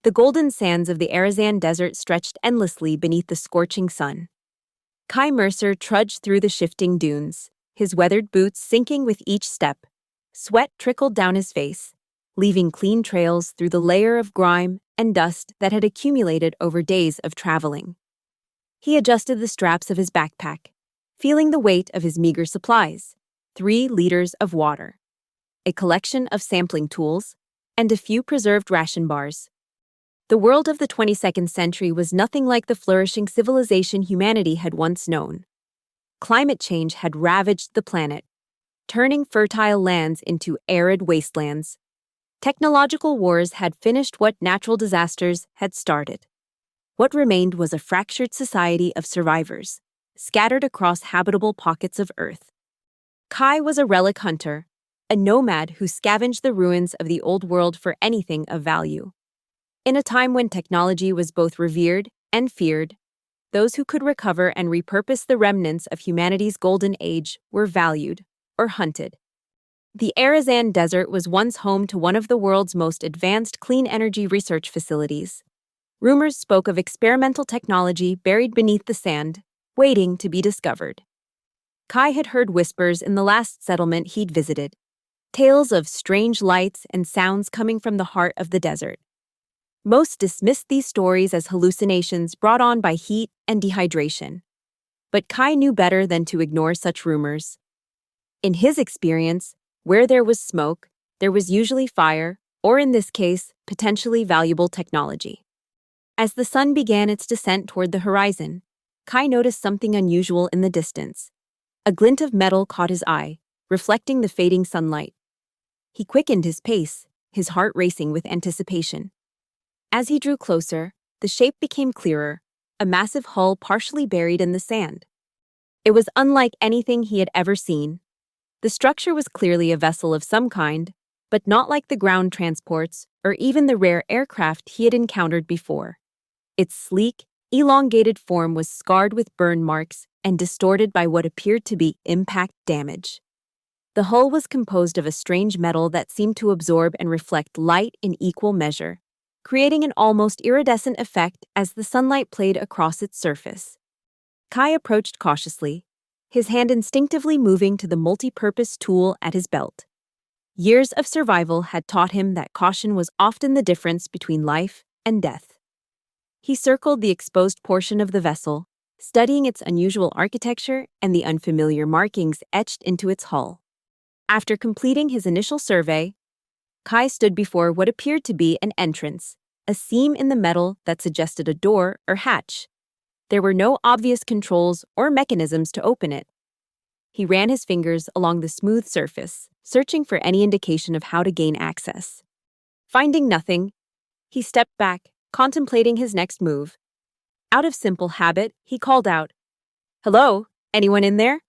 The golden sands of the Arizan Desert stretched endlessly beneath the scorching sun. Kai Mercer trudged through the shifting dunes, his weathered boots sinking with each step. Sweat trickled down his face, leaving clean trails through the layer of grime and dust that had accumulated over days of traveling. He adjusted the straps of his backpack, feeling the weight of his meager supplies: 3 liters of water, a collection of sampling tools, and a few preserved ration bars. The world of the 22nd century was nothing like the flourishing civilization humanity had once known. Climate change had ravaged the planet, turning fertile lands into arid wastelands. Technological wars had finished what natural disasters had started. What remained was a fractured society of survivors, scattered across habitable pockets of Earth. Kai was a relic hunter, a nomad who scavenged the ruins of the old world for anything of value. In a time when technology was both revered and feared, those who could recover and repurpose the remnants of humanity's golden age were valued or hunted. The Arizan Desert was once home to one of the world's most advanced clean energy research facilities. Rumors spoke of experimental technology buried beneath the sand, waiting to be discovered. Kai had heard whispers in the last settlement he'd visited, tales of strange lights and sounds coming from the heart of the desert. Most dismissed these stories as hallucinations brought on by heat and dehydration. But Kai knew better than to ignore such rumors. In his experience, where there was smoke, there was usually fire, or in this case, potentially valuable technology. As the sun began its descent toward the horizon, Kai noticed something unusual in the distance. A glint of metal caught his eye, reflecting the fading sunlight. He quickened his pace, his heart racing with anticipation. As he drew closer, the shape became clearer, a massive hull partially buried in the sand. It was unlike anything he had ever seen. The structure was clearly a vessel of some kind, but not like the ground transports or even the rare aircraft he had encountered before. Its sleek, elongated form was scarred with burn marks and distorted by what appeared to be impact damage. The hull was composed of a strange metal that seemed to absorb and reflect light in equal measure, creating an almost iridescent effect as the sunlight played across its surface. Kai approached cautiously, his hand instinctively moving to the multi-purpose tool at his belt. Years of survival had taught him that caution was often the difference between life and death. He circled the exposed portion of the vessel, studying its unusual architecture and the unfamiliar markings etched into its hull. After completing his initial survey, Kai stood before what appeared to be an entrance, a seam in the metal that suggested a door or hatch. There were no obvious controls or mechanisms to open it. He ran his fingers along the smooth surface, searching for any indication of how to gain access. Finding nothing, he stepped back, contemplating his next move. Out of simple habit, he called out, "Hello, anyone in there?"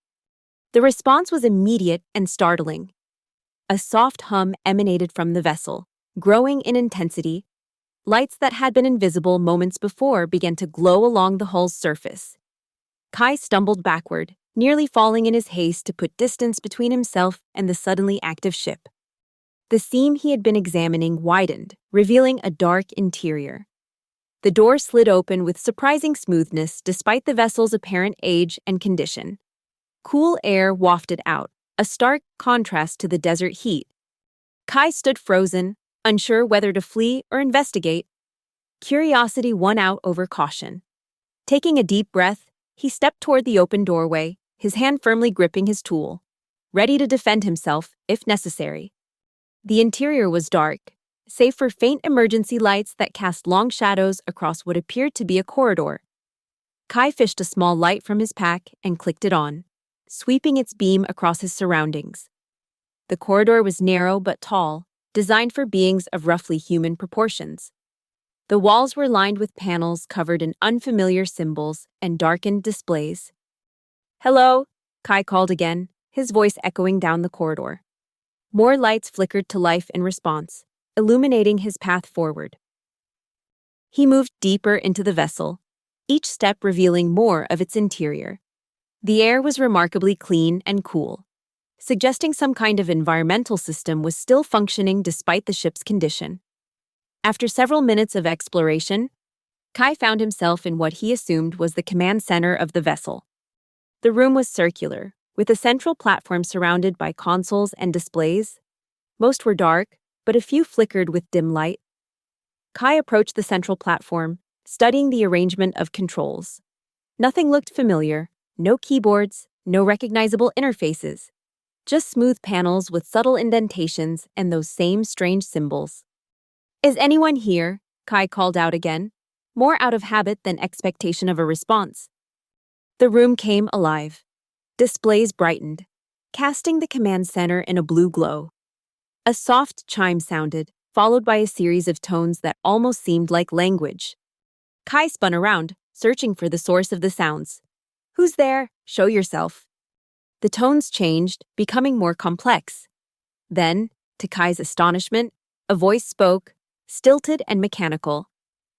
The response was immediate and startling. A soft hum emanated from the vessel, growing in intensity. Lights that had been invisible moments before began to glow along the hull's surface. Kai stumbled backward, nearly falling in his haste to put distance between himself and the suddenly active ship. The seam he had been examining widened, revealing a dark interior. The door slid open with surprising smoothness despite the vessel's apparent age and condition. Cool air wafted out, a stark contrast to the desert heat. Kai stood frozen, unsure whether to flee or investigate. Curiosity won out over caution. Taking a deep breath, he stepped toward the open doorway, his hand firmly gripping his tool, ready to defend himself if necessary. The interior was dark, save for faint emergency lights that cast long shadows across what appeared to be a corridor. Kai fished a small light from his pack and clicked it on, sweeping its beam across his surroundings. The corridor was narrow but tall, designed for beings of roughly human proportions. The walls were lined with panels covered in unfamiliar symbols and darkened displays. "Hello," Kai called again, his voice echoing down the corridor. More lights flickered to life in response, illuminating his path forward. He moved deeper into the vessel, each step revealing more of its interior. The air was remarkably clean and cool, suggesting some kind of environmental system was still functioning despite the ship's condition. After several minutes of exploration, Kai found himself in what he assumed was the command center of the vessel. The room was circular, with a central platform surrounded by consoles and displays. Most were dark, but a few flickered with dim light. Kai approached the central platform, studying the arrangement of controls. Nothing looked familiar, no keyboards, no recognizable interfaces. Just smooth panels with subtle indentations and those same strange symbols. "Is anyone here?" Kai called out again, more out of habit than expectation of a response. The room came alive. Displays brightened, casting the command center in a blue glow. A soft chime sounded, followed by a series of tones that almost seemed like language. Kai spun around, searching for the source of the sounds. "Who's there? Show yourself." The tones changed, becoming more complex. Then, to Kai's astonishment, a voice spoke, stilted and mechanical,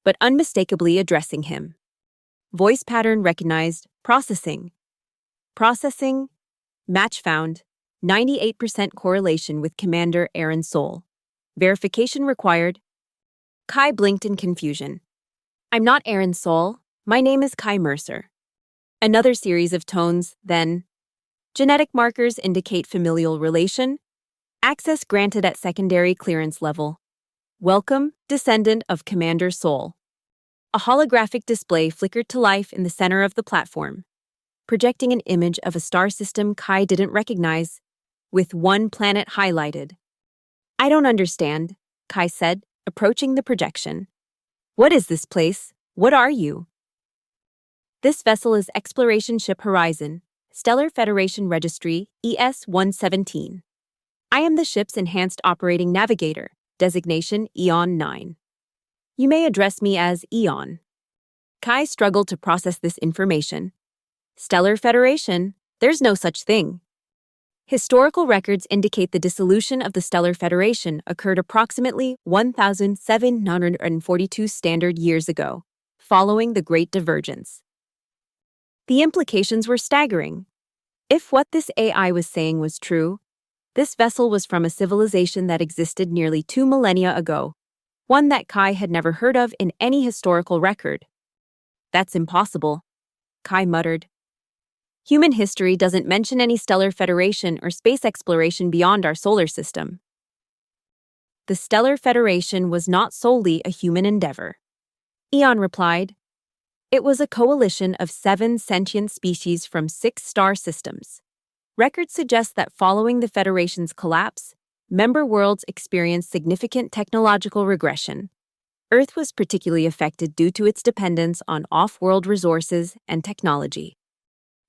but unmistakably addressing him. Voice pattern recognized, processing. Processing, match found, 98% correlation with Commander Aaron Sol. Verification required. Kai blinked in confusion. "I'm not Aaron Sol. My name is Kai Mercer." Another series of tones, then. Genetic markers indicate familial relation. Access granted at secondary clearance level. Welcome, descendant of Commander Sol. A holographic display flickered to life in the center of the platform, projecting an image of a star system Kai didn't recognize, with one planet highlighted. "I don't understand," Kai said, approaching the projection. "What is this place? What are you?" "This vessel is Exploration Ship Horizon, Stellar Federation Registry ES-117. I am the ship's Enhanced Operating Navigator, designation Eon 9. You may address me as Eon." Kai struggled to process this information. Stellar Federation? There's no such thing. Historical records indicate the dissolution of the Stellar Federation occurred approximately 1,742 standard years ago, following the Great Divergence. The implications were staggering. If what this AI was saying was true, this vessel was from a civilization that existed nearly 2 millennia ago, one that Kai had never heard of in any historical record. "That's impossible," Kai muttered. "Human history doesn't mention any stellar federation or space exploration beyond our solar system." The Stellar Federation was not solely a human endeavor. Eon replied. It was a coalition of 7 sentient species from 6 star systems. Records suggest that following the Federation's collapse, member worlds experienced significant technological regression. Earth was particularly affected due to its dependence on off-world resources and technology.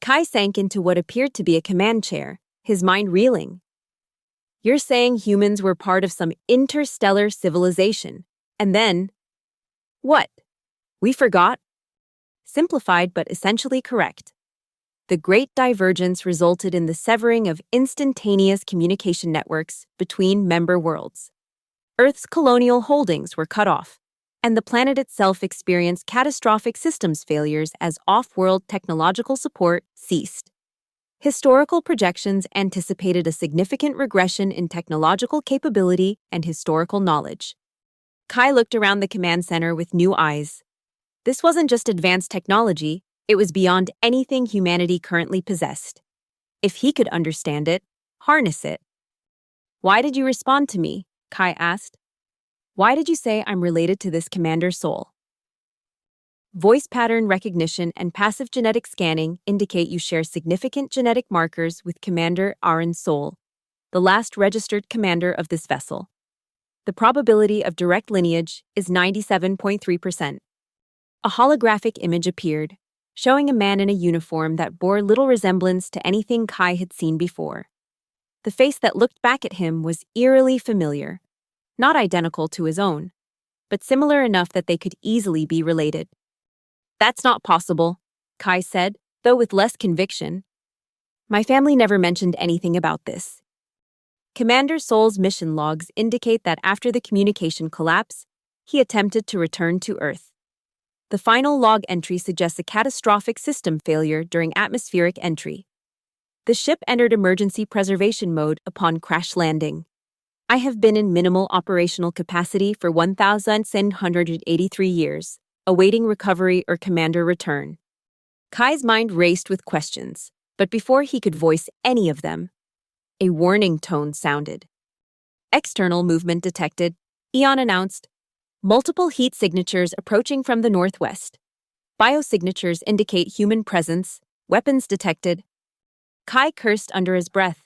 Kai sank into what appeared to be a command chair, his mind reeling. "You're saying humans were part of some interstellar civilization, and then... what? We forgot?" Simplified but essentially correct. The Great Divergence resulted in the severing of instantaneous communication networks between member worlds. Earth's colonial holdings were cut off, and the planet itself experienced catastrophic systems failures as off-world technological support ceased. Historical projections anticipated a significant regression in technological capability and historical knowledge. Kai looked around the command center with new eyes. This wasn't just advanced technology, it was beyond anything humanity currently possessed. If he could understand it, harness it. "Why did you respond to me?" Kai asked. "Why did you say I'm related to this Commander Sol?" Voice pattern recognition and passive genetic scanning indicate you share significant genetic markers with Commander Aaron Sol, the last registered commander of this vessel. The probability of direct lineage is 97.3%. A holographic image appeared, showing a man in a uniform that bore little resemblance to anything Kai had seen before. The face that looked back at him was eerily familiar, not identical to his own, but similar enough that they could easily be related. "That's not possible," Kai said, though with less conviction. "My family never mentioned anything about this." Commander Sol's mission logs indicate that after the communication collapse, he attempted to return to Earth. The final log entry suggests a catastrophic system failure during atmospheric entry. The ship entered emergency preservation mode upon crash landing. I have been in minimal operational capacity for 1,783 years, awaiting recovery or commander return. Kai's mind raced with questions, but before he could voice any of them, a warning tone sounded. External movement detected, Eon announced. Multiple heat signatures approaching from the northwest. Biosignatures indicate human presence, weapons detected. Kai cursed under his breath.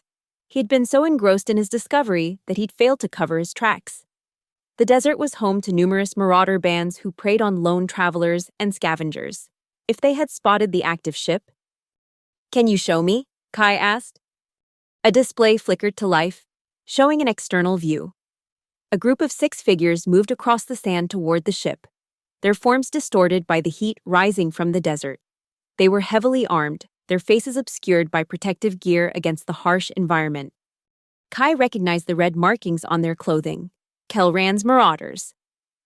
He had been so engrossed in his discovery that he'd failed to cover his tracks. The desert was home to numerous marauder bands who preyed on lone travelers and scavengers. If they had spotted the active ship... "Can you show me?" Kai asked. A display flickered to life, showing an external view. A group of 6 figures moved across the sand toward the ship, their forms distorted by the heat rising from the desert. They were heavily armed, their faces obscured by protective gear against the harsh environment. Kai recognized the red markings on their clothing. Kelran's Marauders,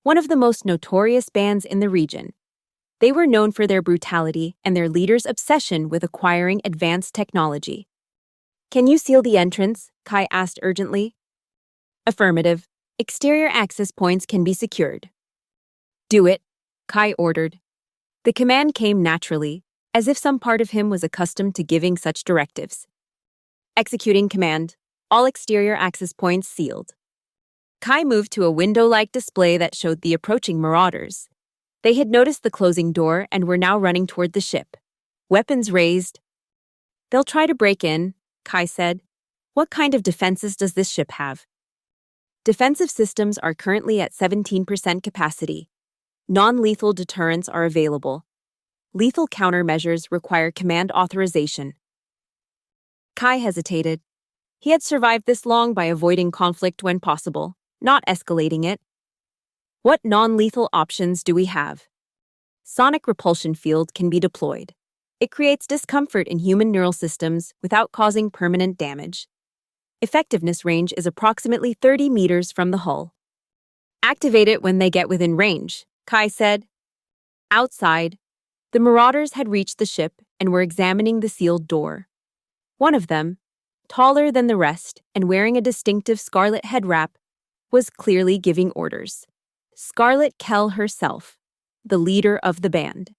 one of the most notorious bands in the region. They were known for their brutality and their leaders' obsession with acquiring advanced technology. "Can you seal the entrance?" Kai asked urgently. "Affirmative. Exterior access points can be secured." "Do it," Kai ordered. The command came naturally, as if some part of him was accustomed to giving such directives. "Executing command. All exterior access points sealed." Kai moved to a window-like display that showed the approaching marauders. They had noticed the closing door and were now running toward the ship, weapons raised. "They'll try to break in," Kai said. "What kind of defenses does this ship have?" "Defensive systems are currently at 17% capacity. Non-lethal deterrents are available. Lethal countermeasures require command authorization." Kai hesitated. He had survived this long by avoiding conflict when possible, not escalating it. "What non-lethal options do we have?" Sonic repulsion field can be deployed. It creates discomfort in human neural systems without causing permanent damage. Effectiveness range is approximately 30 meters from the hull. "Activate it when they get within range," Kai said. Outside, the marauders had reached the ship and were examining the sealed door. One of them, taller than the rest and wearing a distinctive scarlet head wrap, was clearly giving orders. Scarlet Kell herself, the leader of the band.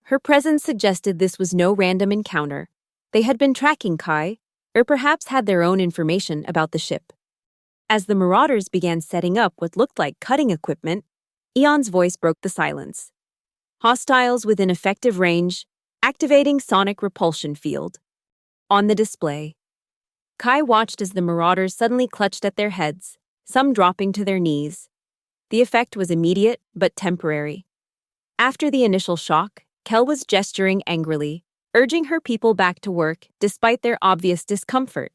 Her presence suggested this was no random encounter. They had been tracking Kai, or perhaps had their own information about the ship. As the marauders began setting up what looked like cutting equipment, Eon's voice broke the silence. "Hostiles within effective range, activating sonic repulsion field." On the display, Kai watched as the marauders suddenly clutched at their heads, some dropping to their knees. The effect was immediate but temporary. After the initial shock, Kell was gesturing angrily, urging her people back to work despite their obvious discomfort.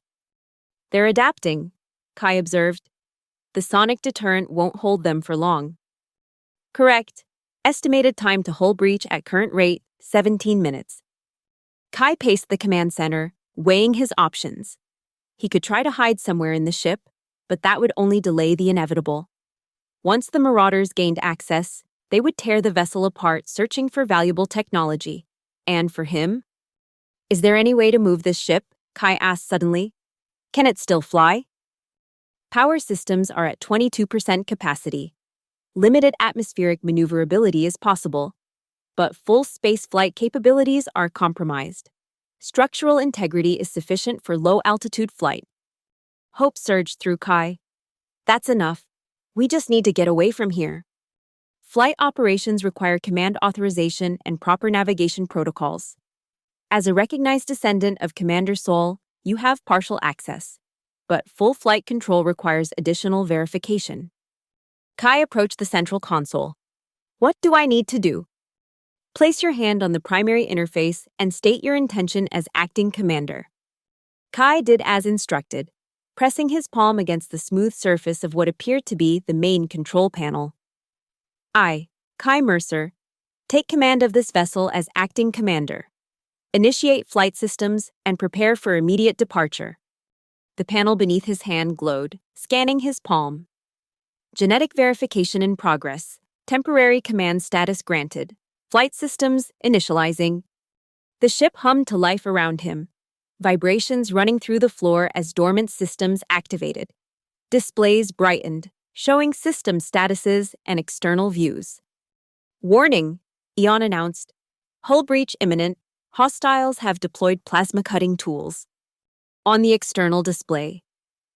"They're adapting," Kai observed. "The sonic deterrent won't hold them for long." "Correct. Estimated time to hull breach at current rate, 17 minutes. Kai paced the command center, weighing his options. He could try to hide somewhere in the ship, but that would only delay the inevitable. Once the marauders gained access, they would tear the vessel apart searching for valuable technology. And for him? "Is there any way to move this ship?" Kai asked suddenly. "Can it still fly?" "Power systems are at 22% capacity. Limited atmospheric maneuverability is possible, but full space flight capabilities are compromised. Structural integrity is sufficient for low-altitude flight." Hope surged through Kai. "That's enough. We just need to get away from here." Flight operations require command authorization and proper navigation protocols. As a recognized descendant of Commander Sol, you have partial access, but full flight control requires additional verification. Kai approached the central console. "What do I need to do?" "Place your hand on the primary interface and state your intention as acting commander." Kai did as instructed, pressing his palm against the smooth surface of what appeared to be the main control panel. "I, Kai Mercer, take command of this vessel as acting commander. Initiate flight systems and prepare for immediate departure." The panel beneath his hand glowed, scanning his palm. "Genetic verification in progress. Temporary command status granted. Flight systems initializing." The ship hummed to life around him, vibrations running through the floor as dormant systems activated. Displays brightened, showing system statuses and external views. Warning, Eon announced. Hull breach imminent. Hostiles have deployed plasma cutting tools. On the external display,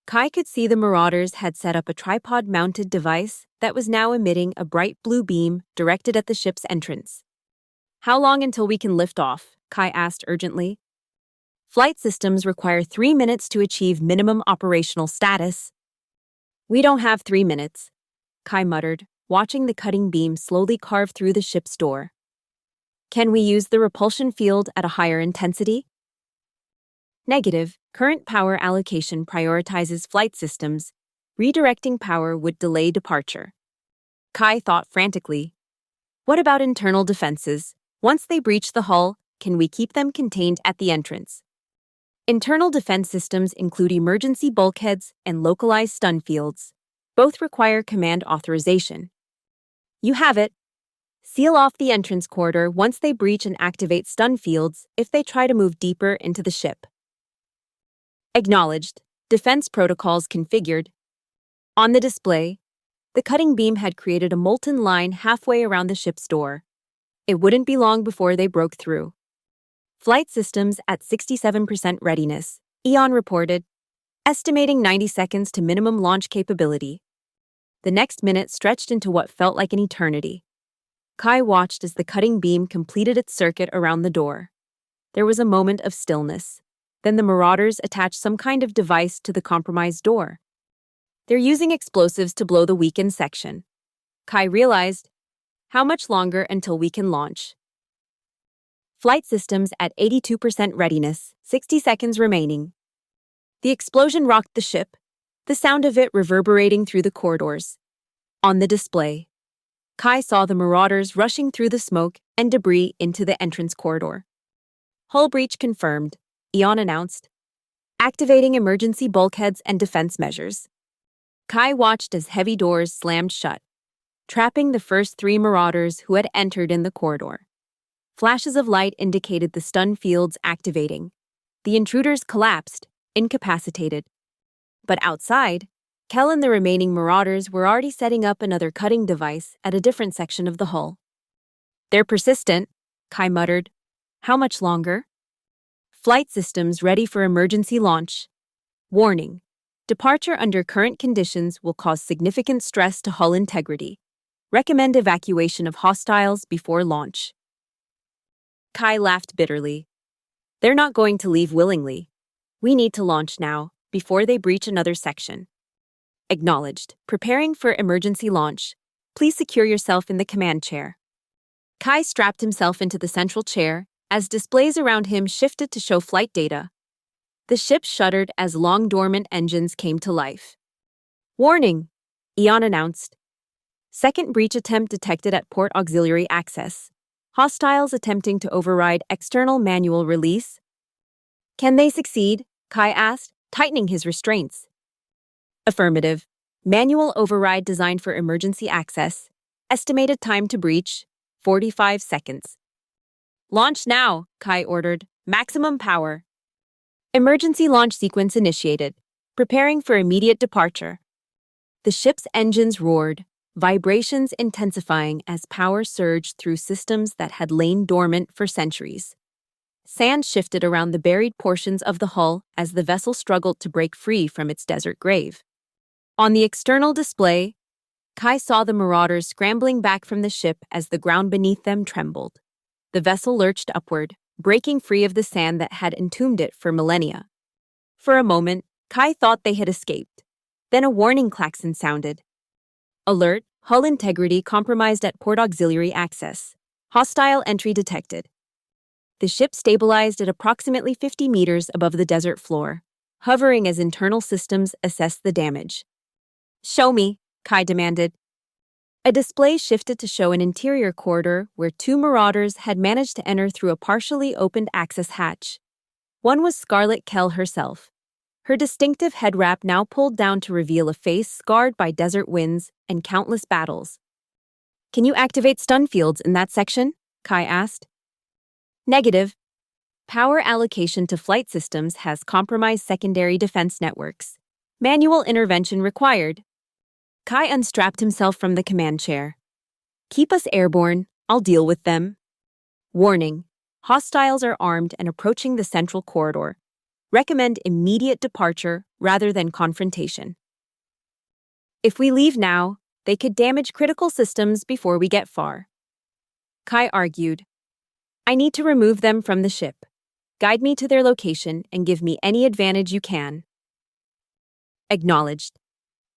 Kai could see the Marauders had set up a tripod-mounted device that was now emitting a bright blue beam directed at the ship's entrance. How long until we can lift off? Kai asked urgently. Flight systems require 3 minutes to achieve minimum operational status. We don't have 3 minutes, Kai muttered, watching the cutting beam slowly carve through the ship's door. Can we use the repulsion field at a higher intensity? Negative. Current power allocation prioritizes flight systems. Redirecting power would delay departure. Kai thought frantically. What about internal defenses? Once they breach the hull, can we keep them contained at the entrance? Internal defense systems include emergency bulkheads and localized stun fields. Both require command authorization. You have it. Seal off the entrance corridor once they breach and activate stun fields if they try to move deeper into the ship. Acknowledged. Defense protocols configured. On the display, the cutting beam had created a molten line halfway around the ship's door. It wouldn't be long before they broke through. Flight systems at 67% readiness, Eon reported, estimating 90 seconds to minimum launch capability. The next minute stretched into what felt like an eternity. Kai watched as the cutting beam completed its circuit around the door. There was a moment of stillness. Then the Marauders attached some kind of device to the compromised door. They're using explosives to blow the weakened section. Kai realized, how much longer until we can launch? Flight systems at 82% readiness, 60 seconds remaining. The explosion rocked the ship, the sound of it reverberating through the corridors. On the display, Kai saw the Marauders rushing through the smoke and debris into the entrance corridor. Hull breach confirmed, Eon announced, activating emergency bulkheads and defense measures. Kai watched as heavy doors slammed shut, trapping the first 3 Marauders who had entered in the corridor. Flashes of light indicated the stun fields activating. The intruders collapsed, incapacitated. But outside, Kel and the remaining Marauders were already setting up another cutting device at a different section of the hull. They're persistent, Kai muttered. How much longer? Flight systems ready for emergency launch. Warning. Departure under current conditions will cause significant stress to hull integrity. Recommend evacuation of hostiles before launch. Kai laughed bitterly. They're not going to leave willingly. We need to launch now, before they breach another section. Acknowledged. Preparing for emergency launch. Please secure yourself in the command chair. Kai strapped himself into the central chair as displays around him shifted to show flight data. The ship shuddered as long dormant engines came to life. Warning, Eon announced. Second breach attempt detected at port auxiliary access. Hostiles attempting to override external manual release. Can they succeed? Kai asked, tightening his restraints. Affirmative. Manual override designed for emergency access. Estimated time to breach, 45 seconds. Launch now, Kai ordered. Maximum power. Emergency launch sequence initiated. Preparing for immediate departure. The ship's engines roared, vibrations intensifying as power surged through systems that had lain dormant for centuries. Sand shifted around the buried portions of the hull as the vessel struggled to break free from its desert grave. On the external display, Kai saw the Marauders scrambling back from the ship as the ground beneath them trembled. The vessel lurched upward, breaking free of the sand that had entombed it for millennia. For a moment, Kai thought they had escaped. Then a warning klaxon sounded. Alert, hull integrity compromised at port auxiliary access. Hostile entry detected. The ship stabilized at approximately 50 meters above the desert floor, hovering as internal systems assessed the damage. Show me, Kai demanded. A display shifted to show an interior corridor where 2 Marauders had managed to enter through a partially opened access hatch. One was Scarlet Kel herself. Her distinctive head wrap now pulled down to reveal a face scarred by desert winds and countless battles. Can you activate stun fields in that section? Kai asked. Negative. Power allocation to flight systems has compromised secondary defense networks. Manual intervention required. Kai unstrapped himself from the command chair. Keep us airborne, I'll deal with them. Warning. Hostiles are armed and approaching the central corridor. Recommend immediate departure rather than confrontation. If we leave now, they could damage critical systems before we get far. Kai argued. I need to remove them from the ship. Guide me to their location and give me any advantage you can. Acknowledged.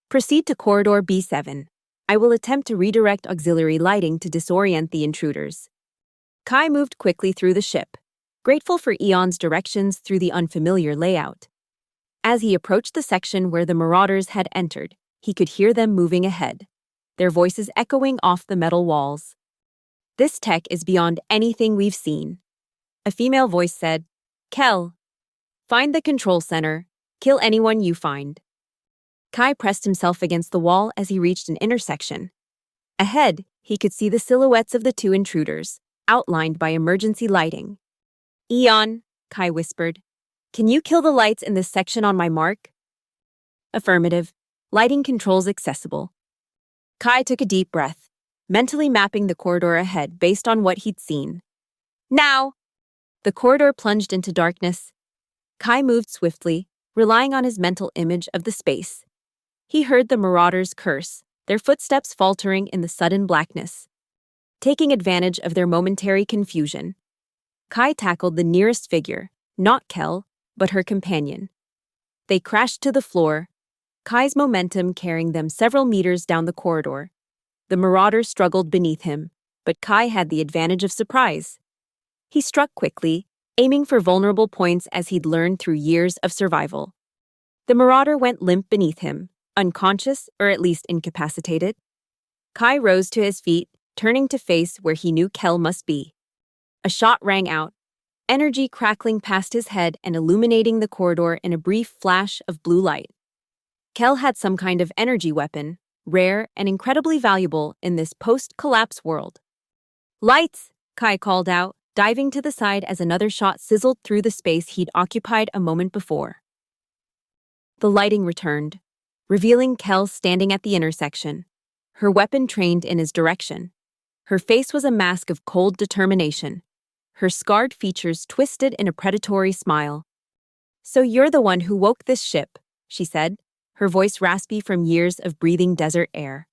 Proceed to Corridor B7. I will attempt to redirect auxiliary lighting to disorient the intruders. Kai moved quickly through the ship, grateful for Eon's directions through the unfamiliar layout. As he approached the section where the marauders had entered, he could hear them moving ahead, their voices echoing off the metal walls. This tech is beyond anything we've seen. A female voice said, Kel, find the control center, kill anyone you find. Kai pressed himself against the wall as he reached an intersection. Ahead, he could see the silhouettes of the two intruders, outlined by emergency lighting. Eon, Kai whispered, can you kill the lights in this section on my mark? Affirmative. Lighting controls accessible. Kai took a deep breath, mentally mapping the corridor ahead based on what he'd seen. Now! The corridor plunged into darkness. Kai moved swiftly, relying on his mental image of the space. He heard the marauders curse, their footsteps faltering in the sudden blackness. Taking advantage of their momentary confusion, Kai tackled the nearest figure, not Kel, but her companion. They crashed to the floor, Kai's momentum carrying them several meters down the corridor. The marauder struggled beneath him, but Kai had the advantage of surprise. He struck quickly, aiming for vulnerable points as he'd learned through years of survival. The marauder went limp beneath him, unconscious or at least incapacitated. Kai rose to his feet, turning to face where he knew Kel must be. A shot rang out, energy crackling past his head and illuminating the corridor in a brief flash of blue light. Kel had some kind of energy weapon, rare and incredibly valuable in this post-collapse world. Lights! Kai called out, diving to the side as another shot sizzled through the space he'd occupied a moment before. The lighting returned, revealing Kel standing at the intersection, her weapon trained in his direction. Her face was a mask of cold determination, her scarred features twisted in a predatory smile. So you're the one who woke this ship, she said, her voice raspy from years of breathing desert air.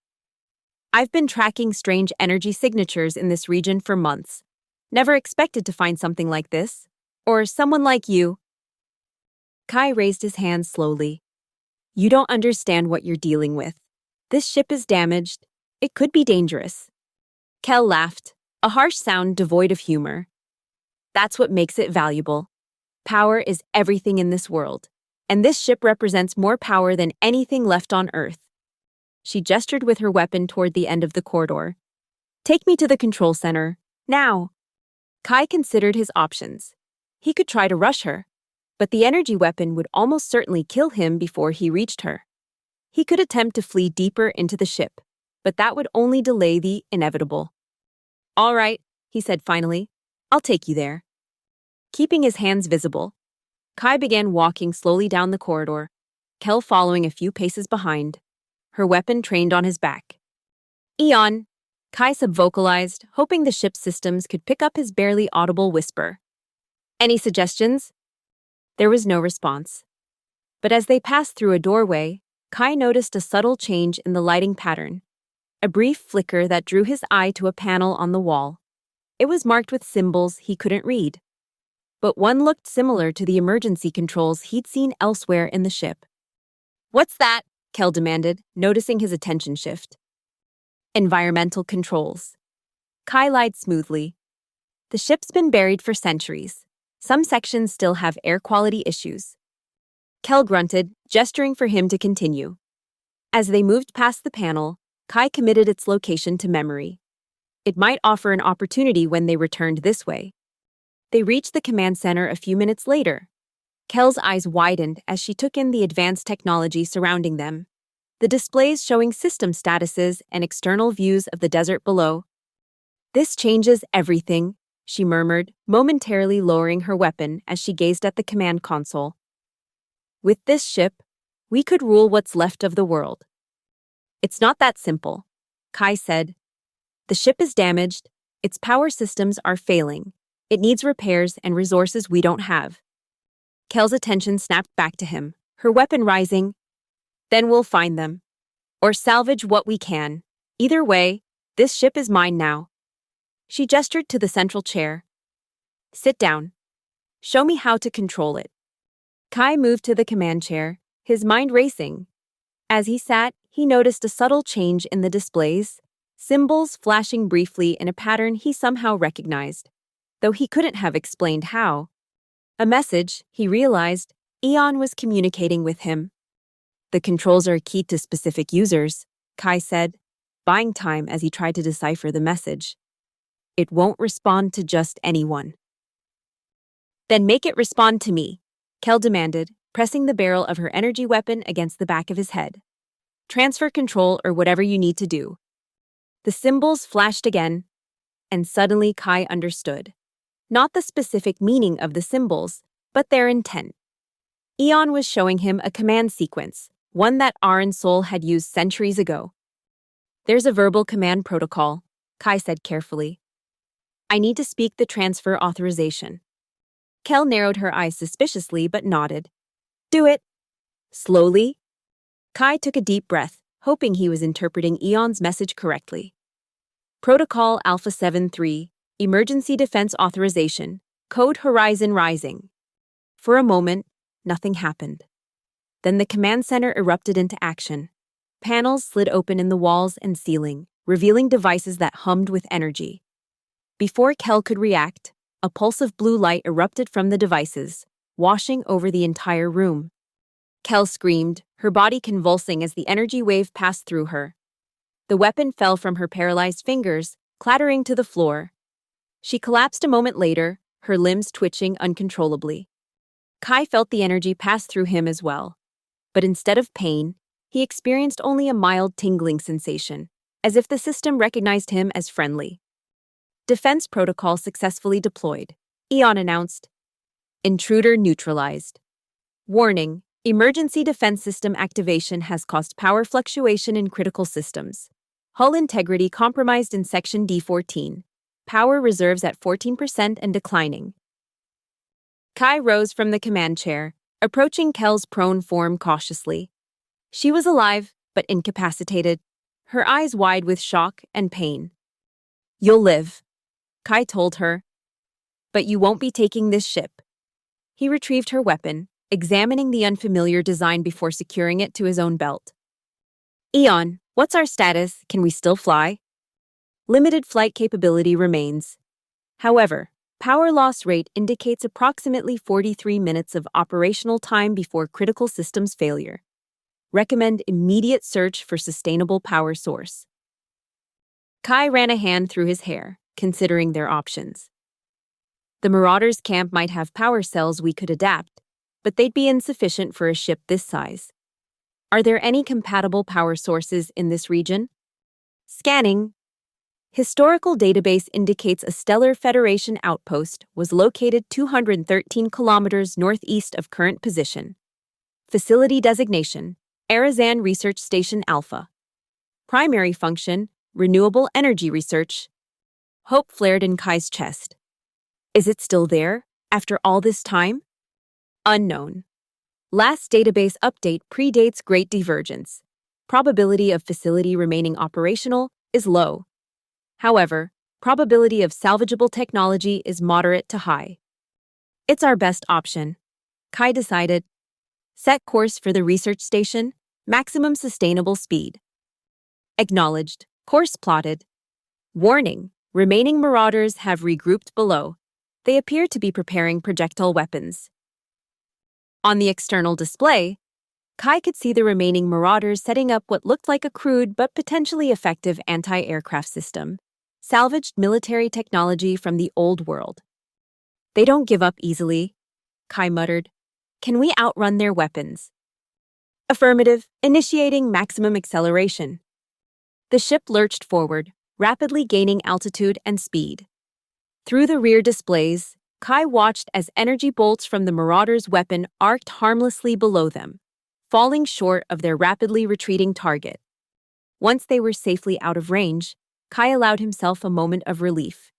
I've been tracking strange energy signatures in this region for months. Never expected to find something like this. Or someone like you. Kai raised his hands slowly. You don't understand what you're dealing with. This ship is damaged. It could be dangerous. Kel laughed, a harsh sound devoid of humor. That's what makes it valuable. Power is everything in this world, and this ship represents more power than anything left on Earth. She gestured with her weapon toward the end of the corridor. Take me to the control center, now. Kai considered his options. He could try to rush her, but the energy weapon would almost certainly kill him before he reached her. He could attempt to flee deeper into the ship, but that would only delay the inevitable. All right, he said finally. I'll take you there. Keeping his hands visible, Kai began walking slowly down the corridor, Kel following a few paces behind, her weapon trained on his back. Eon, Kai subvocalized, hoping the ship's systems could pick up his barely audible whisper. Any suggestions? There was no response. But as they passed through a doorway, Kai noticed a subtle change in the lighting pattern, a brief flicker that drew his eye to a panel on the wall. It was marked with symbols he couldn't read, but one looked similar to the emergency controls he'd seen elsewhere in the ship. What's that? Kel demanded, noticing his attention shift. Environmental controls. Kai lied smoothly. The ship's been buried for centuries. Some sections still have air quality issues. Kel grunted, gesturing for him to continue. As they moved past the panel, Kai committed its location to memory. It might offer an opportunity when they returned this way. They reached the command center a few minutes later. Kel's eyes widened as she took in the advanced technology surrounding them, the displays showing system statuses and external views of the desert below. This changes everything, she murmured, momentarily lowering her weapon as she gazed at the command console. With this ship, We could rule what's left of the world. It's not that simple, Kai said. The ship is damaged, its power systems are failing. It needs repairs and resources we don't have. Kel's attention snapped back to him, her weapon rising. Then we'll find them. Or salvage what we can. Either way, this ship is mine now. She gestured to the central chair. Sit down. Show me how to control it. Kai moved to the command chair, his mind racing. As he sat, he noticed a subtle change in the displays, symbols flashing briefly in a pattern he somehow recognized, though he couldn't have explained how. A message, he realized, Eon was communicating with him. The controls are keyed to specific users, Kai said, buying time as he tried to decipher the message. It won't respond to just anyone. Then make it respond to me, Kel demanded, pressing the barrel of her energy weapon against the back of his head. Transfer control or whatever you need to do. The symbols flashed again, and suddenly Kai understood. Not the specific meaning of the symbols, but their intent. Eon was showing him a command sequence, one that Aron Sol had used centuries ago. There's a verbal command protocol, Kai said carefully. I need to speak the transfer authorization. Kel narrowed her eyes suspiciously but nodded. Do it. Slowly. Kai took a deep breath, hoping he was interpreting Eon's message correctly. Protocol Alpha 7-3, Emergency Defense Authorization, Code Horizon Rising. For a moment, nothing happened. Then the command center erupted into action. Panels slid open in the walls and ceiling, revealing devices that hummed with energy. Before Kel could react, a pulse of blue light erupted from the devices, washing over the entire room. Kel screamed, her body convulsing as the energy wave passed through her. The weapon fell from her paralyzed fingers, clattering to the floor. She collapsed a moment later, her limbs twitching uncontrollably. Kai felt the energy pass through him as well. But instead of pain, he experienced only a mild tingling sensation, as if the system recognized him as friendly. Defense protocol successfully deployed, Eon announced. Intruder neutralized. Warning, emergency defense system activation has caused power fluctuation in critical systems. Hull integrity compromised in Section D14. Power reserves at 14% and declining. Kai rose from the command chair, approaching Kel's prone form cautiously. She was alive, but incapacitated, her eyes wide with shock and pain. You'll live, Kai told her. But you won't be taking this ship. He retrieved her weapon, examining the unfamiliar design before securing it to his own belt. Eon, what's our status? Can we still fly? Limited flight capability remains. However, power loss rate indicates approximately 43 minutes of operational time before critical systems failure. Recommend immediate search for sustainable power source. Kai ran a hand through his hair, considering their options. The Marauders' camp might have power cells we could adapt, but they'd be insufficient for a ship this size. Are there any compatible power sources in this region? Scanning. Historical database indicates a Stellar Federation outpost was located 213 kilometers northeast of current position. Facility designation, Arizan Research Station Alpha. Primary function, renewable energy research. Hope flared in Kai's chest. Is it still there, after all this time? Unknown. Last database update predates Great Divergence. Probability of facility remaining operational is low. However, probability of salvageable technology is moderate to high. It's our best option, Kai decided. Set course for the research station, maximum sustainable speed. Acknowledged, course plotted. Warning, remaining Marauders have regrouped below. They appear to be preparing projectile weapons. On the external display, Kai could see the remaining Marauders setting up what looked like a crude but potentially effective anti-aircraft system. Salvaged military technology from the old world. They don't give up easily, Kai muttered. Can we outrun their weapons? Affirmative, initiating maximum acceleration. The ship lurched forward, rapidly gaining altitude and speed. Through the rear displays, Kai watched as energy bolts from the Marauder's weapon arced harmlessly below them, falling short of their rapidly retreating target. Once they were safely out of range, Kai allowed himself a moment of relief.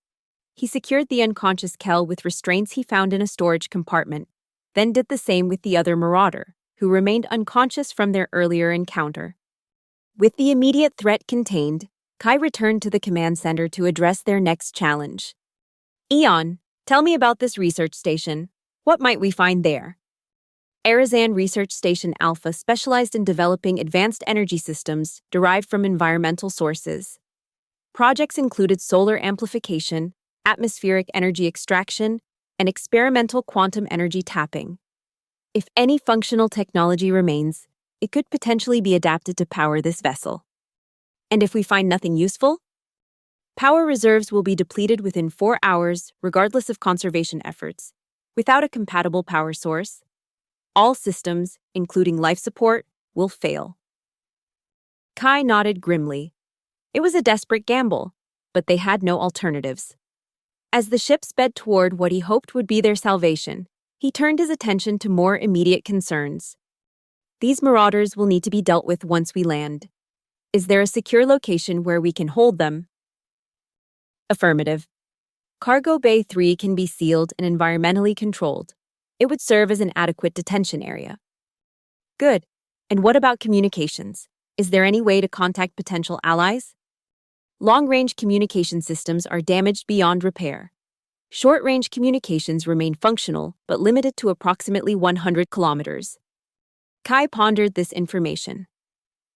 He secured the unconscious Kel with restraints he found in a storage compartment, then did the same with the other marauder, who remained unconscious from their earlier encounter. With the immediate threat contained, Kai returned to the command center to address their next challenge. Eon, tell me about this research station. What might we find there? Arizan Research Station Alpha specialized in developing advanced energy systems derived from environmental sources. Projects included solar amplification, atmospheric energy extraction, and experimental quantum energy tapping. If any functional technology remains, it could potentially be adapted to power this vessel. And if we find nothing useful? Power reserves will be depleted within 4 hours, regardless of conservation efforts. Without a compatible power source, all systems, including life support, will fail. Kai nodded grimly. It was a desperate gamble, but they had no alternatives. As the ship sped toward what he hoped would be their salvation, he turned his attention to more immediate concerns. These marauders will need to be dealt with once we land. Is there a secure location where we can hold them? Affirmative. Cargo Bay 3 can be sealed and environmentally controlled. It would serve as an adequate detention area. Good. And what about communications? Is there any way to contact potential allies? Long-range communication systems are damaged beyond repair. Short-range communications remain functional, but limited to approximately 100 kilometers. Kai pondered this information.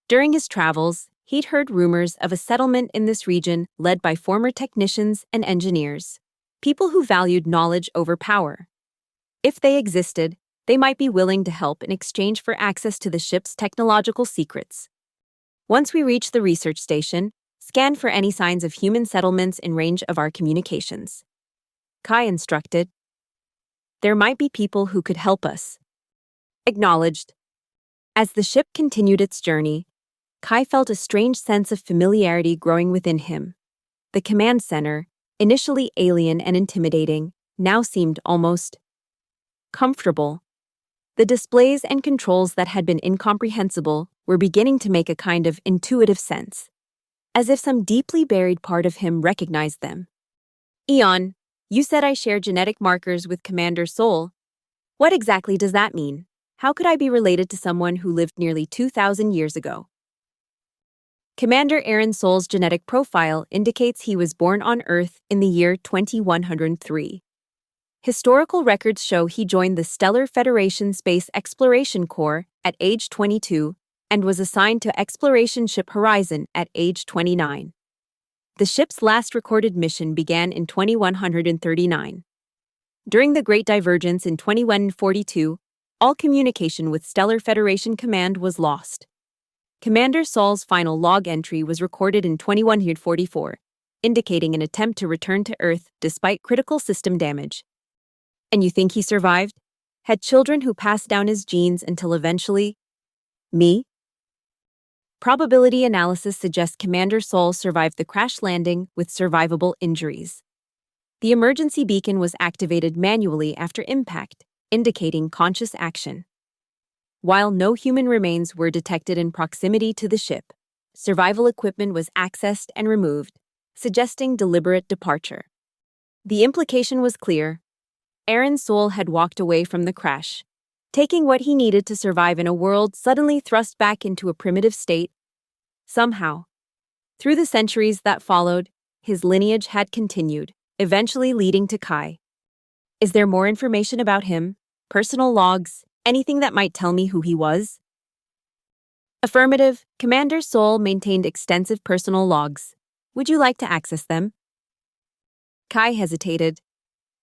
During his travels, he'd heard rumors of a settlement in this region led by former technicians and engineers, people who valued knowledge over power. If they existed, they might be willing to help in exchange for access to the ship's technological secrets. Once we reach the research station, scan for any signs of human settlements in range of our communications. Kai instructed. There might be people who could help us. Acknowledged. As the ship continued its journey, Kai felt a strange sense of familiarity growing within him. The command center, initially alien and intimidating, now seemed almost comfortable. The displays and controls that had been incomprehensible were beginning to make a kind of intuitive sense, as if some deeply buried part of him recognized them. Eon, you said I share genetic markers with Commander Sol. What exactly does that mean? How could I be related to someone who lived nearly 2,000 years ago? Commander Aaron Sol's genetic profile indicates he was born on Earth in the year 2103. Historical records show he joined the Stellar Federation Space Exploration Corps at age 22 and was assigned to Exploration Ship Horizon at age 29. The ship's last recorded mission began in 2139. During the Great Divergence in 2142, all communication with Stellar Federation Command was lost. Commander Sol's final log entry was recorded in 2144, indicating an attempt to return to Earth despite critical system damage. And you think he survived? Had children who passed down his genes until eventually... me? Probability analysis suggests Commander Sol survived the crash landing with survivable injuries. The emergency beacon was activated manually after impact, indicating conscious action. While no human remains were detected in proximity to the ship, survival equipment was accessed and removed, suggesting deliberate departure. The implication was clear. Aaron Sol had walked away from the crash, taking what he needed to survive in a world suddenly thrust back into a primitive state. Somehow, through the centuries that followed, his lineage had continued, eventually leading to Kai. Is there more information about him? Personal logs? Anything that might tell me who he was? Affirmative. Commander Sol maintained extensive personal logs. Would you like to access them? Kai hesitated.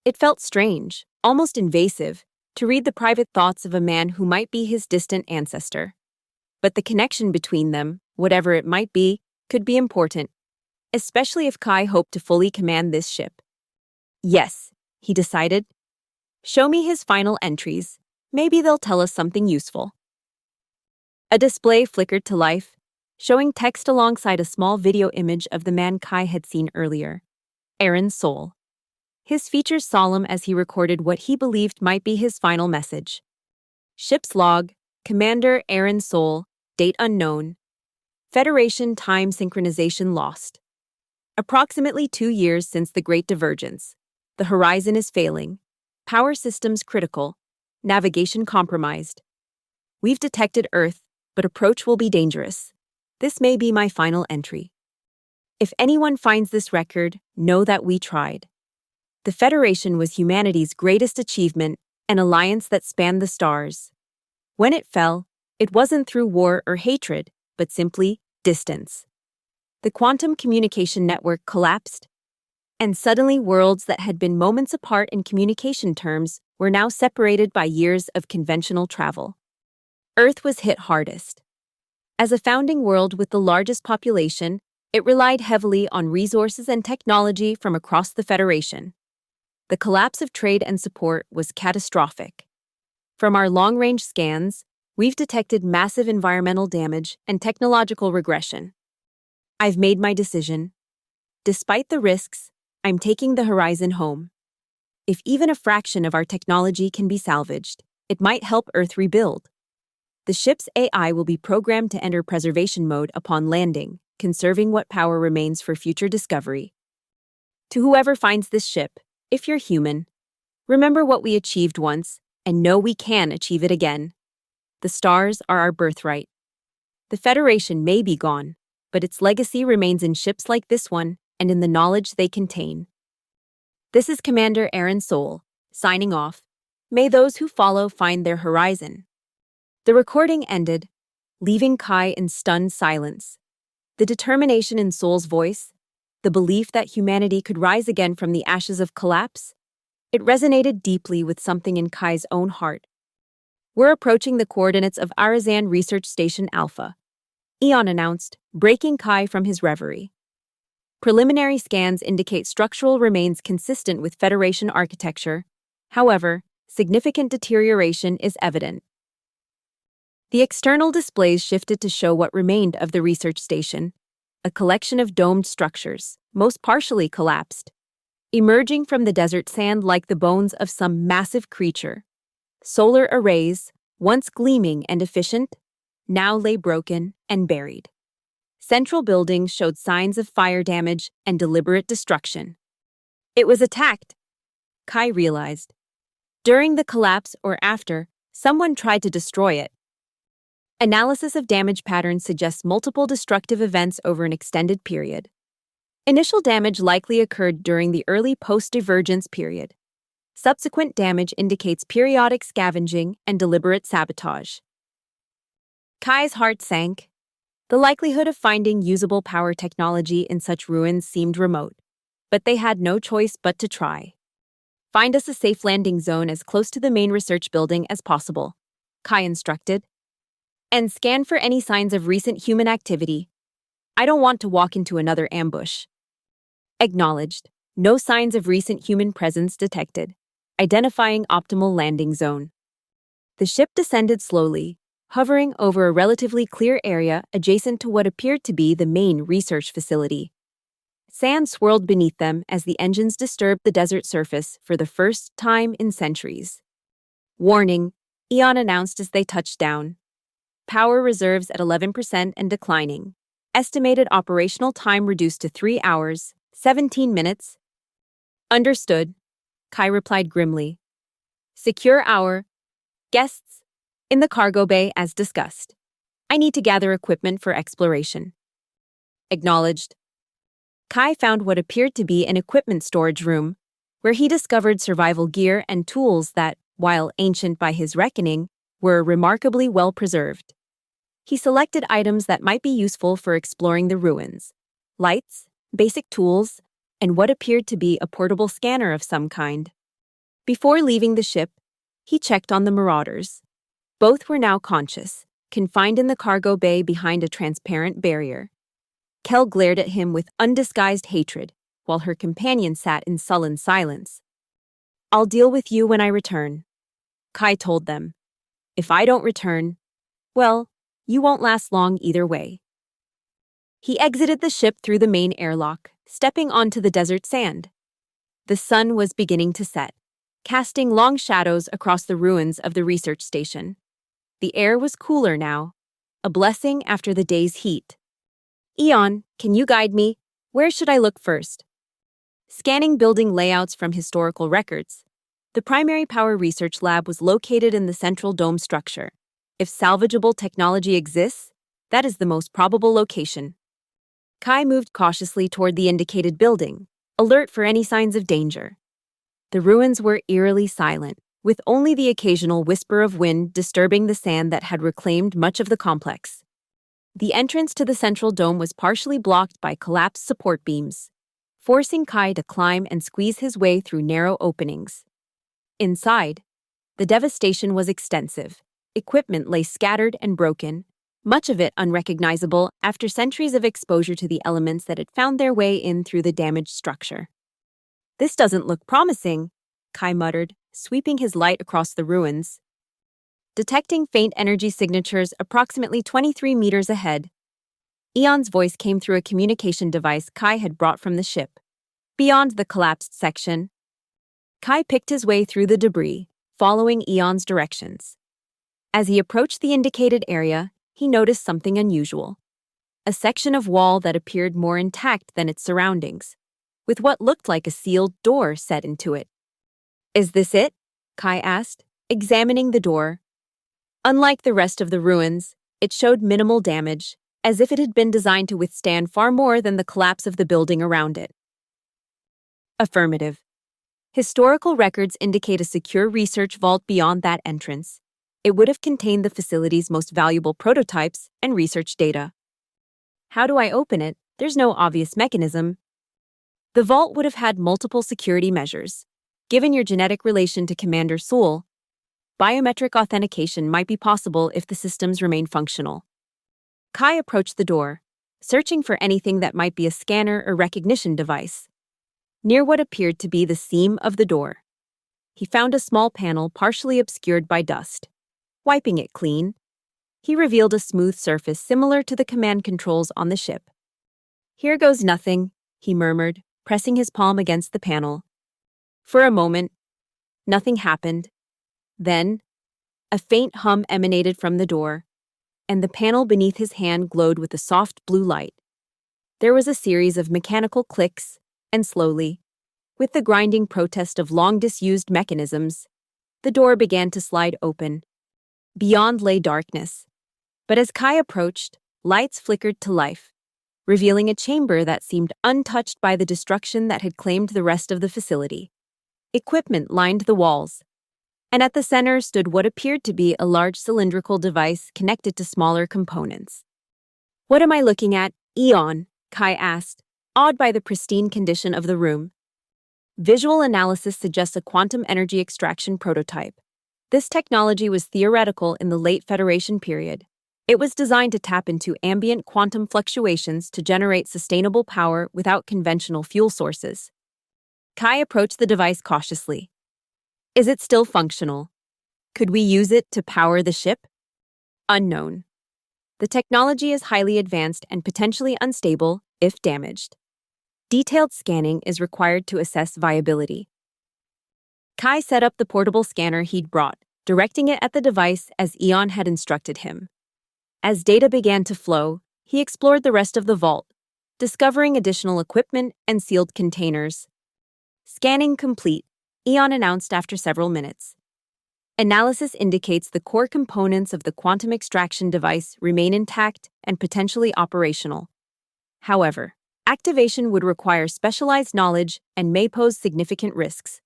It felt strange, almost invasive, to read the private thoughts of a man who might be his distant ancestor. But the connection between them, whatever it might be, could be important, especially if Kai hoped to fully command this ship. Yes, he decided. Show me his final entries. Maybe they'll tell us something useful. A display flickered to life, showing text alongside a small video image of the man Kai had seen earlier, Aaron Sol. His features solemn as he recorded what he believed might be his final message. Ship's log, Commander Aaron Sol, date unknown. Federation time synchronization lost. Approximately 2 years since the Great Divergence. The horizon is failing. Power systems critical. Navigation compromised. We've detected Earth, but approach will be dangerous. This may be my final entry. If anyone finds this record, know that we tried. The Federation was humanity's greatest achievement, an alliance that spanned the stars. When it fell, it wasn't through war or hatred, but simply distance. The quantum communication network collapsed, and suddenly worlds that had been moments apart in communication terms were now separated by years of conventional travel. Earth was hit hardest. As a founding world with the largest population, it relied heavily on resources and technology from across the Federation. The collapse of trade and support was catastrophic. From our long-range scans, we've detected massive environmental damage and technological regression. I've made my decision. Despite the risks, I'm taking the Horizon home. If even a fraction of our technology can be salvaged, it might help Earth rebuild. The ship's AI will be programmed to enter preservation mode upon landing, conserving what power remains for future discovery. To whoever finds this ship, if you're human, remember what we achieved once and know we can achieve it again. The stars are our birthright. The Federation may be gone, but its legacy remains in ships like this one and in the knowledge they contain. This is Commander Aaron Sol, signing off. May those who follow find their horizon. The recording ended, leaving Kai in stunned silence. The determination in Sol's voice, the belief that humanity could rise again from the ashes of collapse, it resonated deeply with something in Kai's own heart. We're approaching the coordinates of Arizan Research Station Alpha, Eon announced, breaking Kai from his reverie. Preliminary scans indicate structural remains consistent with Federation architecture. However, significant deterioration is evident. The external displays shifted to show what remained of the research station, a collection of domed structures, most partially collapsed, emerging from the desert sand like the bones of some massive creature. Solar arrays, once gleaming and efficient, now lay broken and buried. Central buildings showed signs of fire damage and deliberate destruction. It was attacked, Kai realized. During the collapse or after, someone tried to destroy it. Analysis of damage patterns suggests multiple destructive events over an extended period. Initial damage likely occurred during the early post-divergence period. Subsequent damage indicates periodic scavenging and deliberate sabotage. Kai's heart sank. The likelihood of finding usable power technology in such ruins seemed remote, but they had no choice but to try. Find us a safe landing zone as close to the main research building as possible, Kai instructed. And scan for any signs of recent human activity. I don't want to walk into another ambush. Acknowledged. No signs of recent human presence detected. Identifying optimal landing zone. The ship descended slowly, hovering over a relatively clear area adjacent to what appeared to be the main research facility. Sand swirled beneath them as the engines disturbed the desert surface for the first time in centuries. Warning, Eon announced as they touched down. Power reserves at 11% and declining. Estimated operational time reduced to 3 hours, 17 minutes. Understood, Kai replied grimly. Secure our guests in the cargo bay as discussed. I need to gather equipment for exploration. Acknowledged. Kai found what appeared to be an equipment storage room, where he discovered survival gear and tools that, while ancient by his reckoning, were remarkably well preserved. He selected items that might be useful for exploring the ruins: lights, basic tools, and what appeared to be a portable scanner of some kind. Before leaving the ship, he checked on the marauders. Both were now conscious, confined in the cargo bay behind a transparent barrier. Kel glared at him with undisguised hatred, while her companion sat in sullen silence. I'll deal with you when I return, Kai told them. If I don't return, well, you won't last long either way. He exited the ship through the main airlock, stepping onto the desert sand. The sun was beginning to set, casting long shadows across the ruins of the research station. The air was cooler now, a blessing after the day's heat. Eon, can you guide me? Where should I look first? Scanning building layouts from historical records. The primary power research lab was located in the central dome structure. If salvageable technology exists, that is the most probable location. Kai moved cautiously toward the indicated building, alert for any signs of danger. The ruins were eerily silent, with only the occasional whisper of wind disturbing the sand that had reclaimed much of the complex. The entrance to the central dome was partially blocked by collapsed support beams, forcing Kai to climb and squeeze his way through narrow openings. Inside, the devastation was extensive. Equipment lay scattered and broken, much of it unrecognizable after centuries of exposure to the elements that had found their way in through the damaged structure. "This doesn't look promising," Kai muttered, sweeping his light across the ruins. Detecting faint energy signatures approximately 23 meters ahead, Eon's voice came through a communication device Kai had brought from the ship. Beyond the collapsed section, Kai picked his way through the debris, following Eon's directions. As he approached the indicated area, he noticed something unusual. A section of wall that appeared more intact than its surroundings, with what looked like a sealed door set into it. "Is this it?" Kai asked, examining the door. Unlike the rest of the ruins, it showed minimal damage, as if it had been designed to withstand far more than the collapse of the building around it. Affirmative. Historical records indicate a secure research vault beyond that entrance. It would have contained the facility's most valuable prototypes and research data. How do I open it? There's no obvious mechanism. The vault would have had multiple security measures. Given your genetic relation to Commander Sewell, biometric authentication might be possible if the systems remain functional. Kai approached the door, searching for anything that might be a scanner or recognition device. Near what appeared to be the seam of the door, he found a small panel partially obscured by dust. Wiping it clean, he revealed a smooth surface similar to the command controls on the ship. "Here goes nothing," he murmured, pressing his palm against the panel. For a moment, nothing happened. Then, a faint hum emanated from the door, and the panel beneath his hand glowed with a soft blue light. There was a series of mechanical clicks, and slowly, with the grinding protest of long-disused mechanisms, the door began to slide open. Beyond lay darkness, but as Kai approached, lights flickered to life, revealing a chamber that seemed untouched by the destruction that had claimed the rest of the facility. Equipment lined the walls, and at the center stood what appeared to be a large cylindrical device connected to smaller components. "What am I looking at, Eon?" Kai asked, awed by the pristine condition of the room. Visual analysis suggests a quantum energy extraction prototype. This technology was theoretical in the late Federation period. It was designed to tap into ambient quantum fluctuations to generate sustainable power without conventional fuel sources. Kai approached the device cautiously. "Is it still functional? Could we use it to power the ship?" "Unknown. The technology is highly advanced and potentially unstable if damaged. Detailed scanning is required to assess viability." Kai set up the portable scanner he'd brought, directing it at the device as Eon had instructed him. As data began to flow, he explored the rest of the vault, discovering additional equipment and sealed containers. "Scanning complete," Eon announced after several minutes. Analysis indicates the core components of the quantum extraction device remain intact and potentially operational. However, activation would require specialized knowledge and may pose significant risks.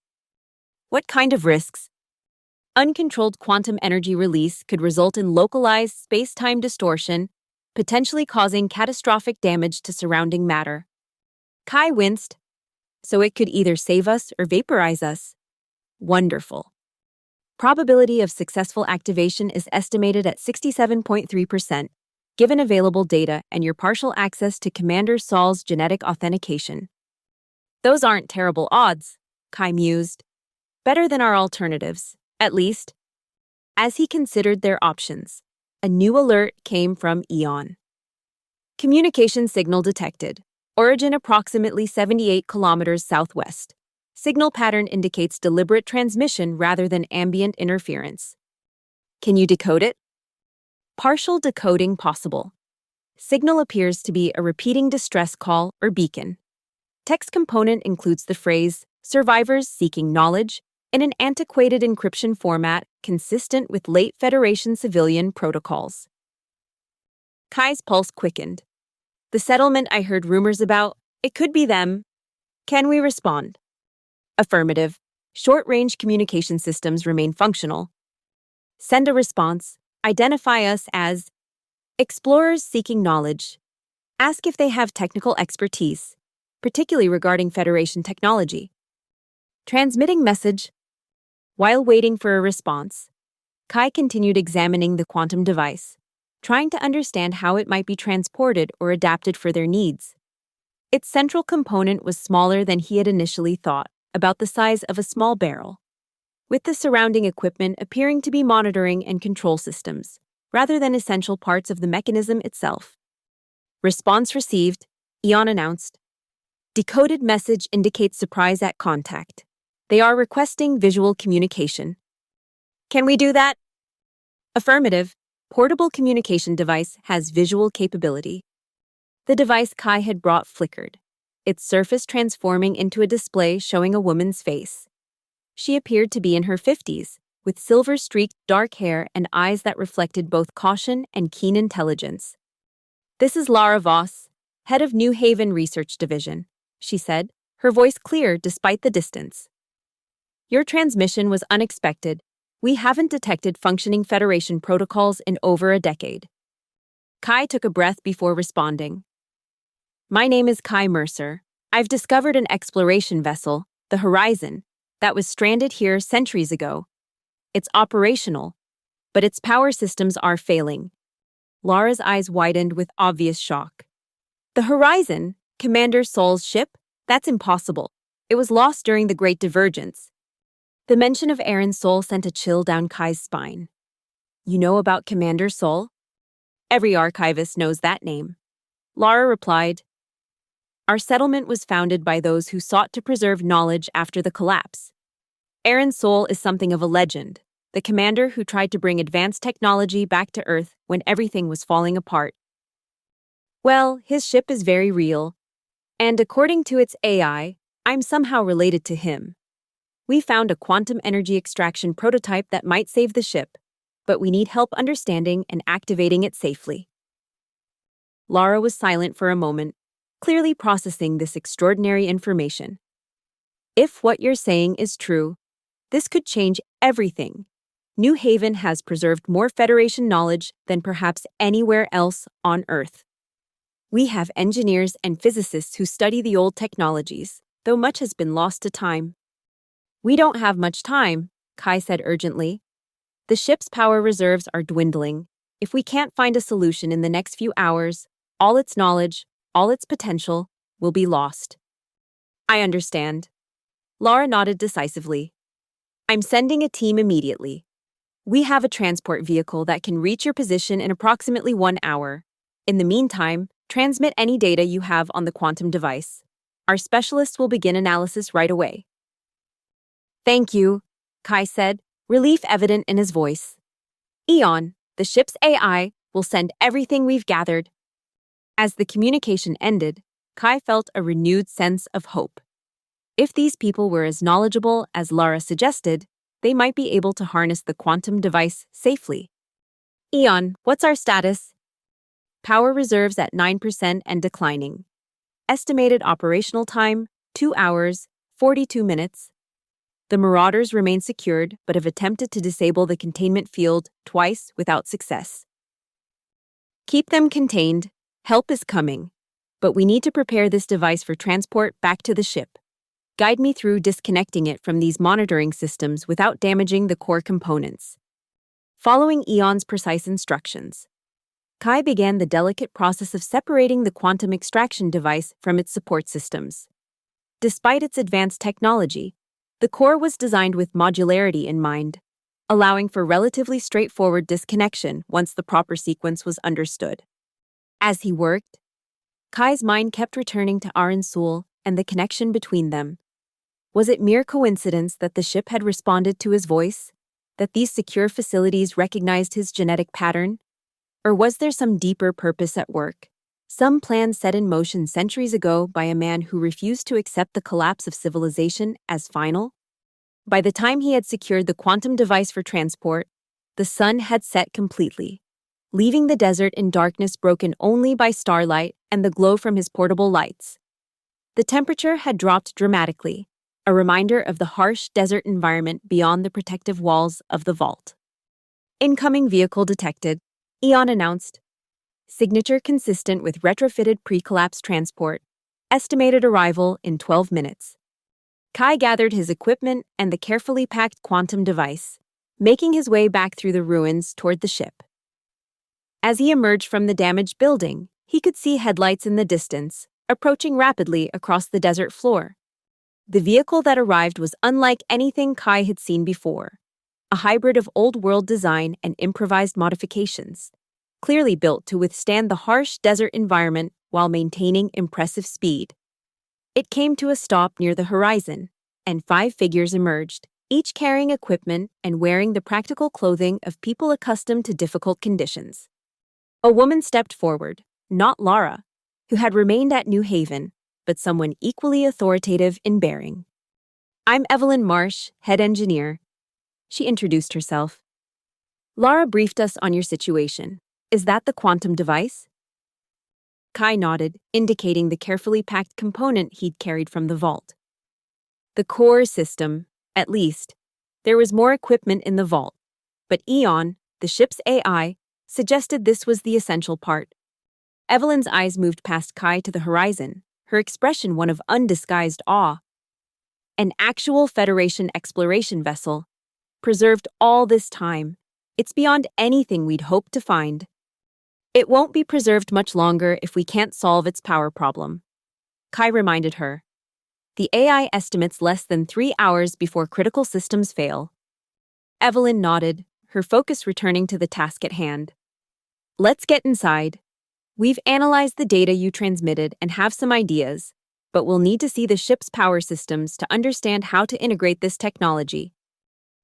What kind of risks? Uncontrolled quantum energy release could result in localized space-time distortion, potentially causing catastrophic damage to surrounding matter. Kai winced. So it could either save us or vaporize us. Wonderful. Probability of successful activation is estimated at 67.3%, given available data and your partial access to Commander Saul's genetic authentication. "Those aren't terrible odds," Kai mused. "Better than our alternatives, at least." As he considered their options, a new alert came from Eon. "Communication signal detected. Origin approximately 78 kilometers southwest. Signal pattern indicates deliberate transmission rather than ambient interference." "Can you decode it?" Partial decoding possible. Signal appears to be a repeating distress call or beacon. Text component includes the phrase, survivors seeking knowledge, in an antiquated encryption format consistent with late Federation civilian protocols. Kai's pulse quickened. The settlement I heard rumors about, it could be them. Can we respond? Affirmative. Short-range communication systems remain functional. Send a response. Identify us as explorers seeking knowledge. Ask if they have technical expertise, particularly regarding Federation technology. Transmitting message. While waiting for a response, Kai continued examining the quantum device, trying to understand how it might be transported or adapted for their needs. Its central component was smaller than he had initially thought, about the size of a small barrel, with the surrounding equipment appearing to be monitoring and control systems, rather than essential parts of the mechanism itself. Response received, Eon announced. Decoded message indicates surprise at contact. They are requesting visual communication. Can we do that? Affirmative. Portable communication device has visual capability. The device Kai had brought flickered, its surface transforming into a display showing a woman's face. She appeared to be in her 50s, with silver-streaked dark hair and eyes that reflected both caution and keen intelligence. This is Lara Voss, head of New Haven Research Division, she said, her voice clear despite the distance. Your transmission was unexpected. We haven't detected functioning Federation protocols in over a decade. Kai took a breath before responding. My name is Kai Mercer. I've discovered an exploration vessel, the Horizon, that was stranded here centuries ago. It's operational, but its power systems are failing. Lara's eyes widened with obvious shock. The Horizon, Commander Sol's ship? That's impossible. It was lost during the Great Divergence. The mention of Aaron Sol sent a chill down Kai's spine. You know about Commander Sol? Every archivist knows that name. Lara replied, Our settlement was founded by those who sought to preserve knowledge after the collapse. Aaron Sol is something of a legend, the commander who tried to bring advanced technology back to Earth when everything was falling apart. Well, his ship is very real, and according to its AI, I'm somehow related to him. We found a quantum energy extraction prototype that might save the ship, but we need help understanding and activating it safely. Lara was silent for a moment, clearly processing this extraordinary information. If what you're saying is true, this could change everything. New Haven has preserved more Federation knowledge than perhaps anywhere else on Earth. We have engineers and physicists who study the old technologies, though much has been lost to time. We don't have much time, Kai said urgently. The ship's power reserves are dwindling. If we can't find a solution in the next few hours, all its knowledge, all its potential, will be lost. I understand. Lara nodded decisively. I'm sending a team immediately. We have a transport vehicle that can reach your position in approximately 1 hour. In the meantime, transmit any data you have on the quantum device. Our specialists will begin analysis right away. Thank you, Kai said, relief evident in his voice. Eon, the ship's AI, will send everything we've gathered. As the communication ended, Kai felt a renewed sense of hope. If these people were as knowledgeable as Lara suggested, they might be able to harness the quantum device safely. Eon, what's our status? Power reserves at 9% and declining. Estimated operational time, 2 hours, 42 minutes. The Marauders remain secured but have attempted to disable the containment field twice without success. Keep them contained. Help is coming. But we need to prepare this device for transport back to the ship. Guide me through disconnecting it from these monitoring systems without damaging the core components. Following Eon's precise instructions, Kai began the delicate process of separating the quantum extraction device from its support systems. Despite its advanced technology, the core was designed with modularity in mind, allowing for relatively straightforward disconnection once the proper sequence was understood. As he worked, Kai's mind kept returning to Aaron Sol and the connection between them. Was it mere coincidence that the ship had responded to his voice? That these secure facilities recognized his genetic pattern? Or was there some deeper purpose at work? Some plan set in motion centuries ago by a man who refused to accept the collapse of civilization as final? By the time he had secured the quantum device for transport, the sun had set completely, leaving the desert in darkness broken only by starlight and the glow from his portable lights. The temperature had dropped dramatically, a reminder of the harsh desert environment beyond the protective walls of the vault. Incoming vehicle detected, Eon announced. Signature consistent with retrofitted pre-collapse transport. Estimated arrival in 12 minutes. Kai gathered his equipment and the carefully packed quantum device, making his way back through the ruins toward the ship. As he emerged from the damaged building, he could see headlights in the distance, approaching rapidly across the desert floor. The vehicle that arrived was unlike anything Kai had seen before, a hybrid of old-world design and improvised modifications, clearly built to withstand the harsh desert environment while maintaining impressive speed. It came to a stop near the horizon, and 5 figures emerged, each carrying equipment and wearing the practical clothing of people accustomed to difficult conditions. A woman stepped forward, not Lara, who had remained at New Haven, but someone equally authoritative in bearing. "I'm Evelyn Marsh, head engineer," she introduced herself. "Lara briefed us on your situation. Is that the quantum device?" Kai nodded, indicating the carefully packed component he'd carried from the vault. The core system, at least. There was more equipment in the vault, but Eon, the ship's AI, suggested this was the essential part. Evelyn's eyes moved past Kai to the horizon, her expression one of undisguised awe. An actual Federation exploration vessel, preserved all this time. It's beyond anything we'd hoped to find. It won't be preserved much longer if we can't solve its power problem, Kai reminded her. The AI estimates less than 3 hours before critical systems fail. Evelyn nodded, her focus returning to the task at hand. "Let's get inside. We've analyzed the data you transmitted and have some ideas, but we'll need to see the ship's power systems to understand how to integrate this technology."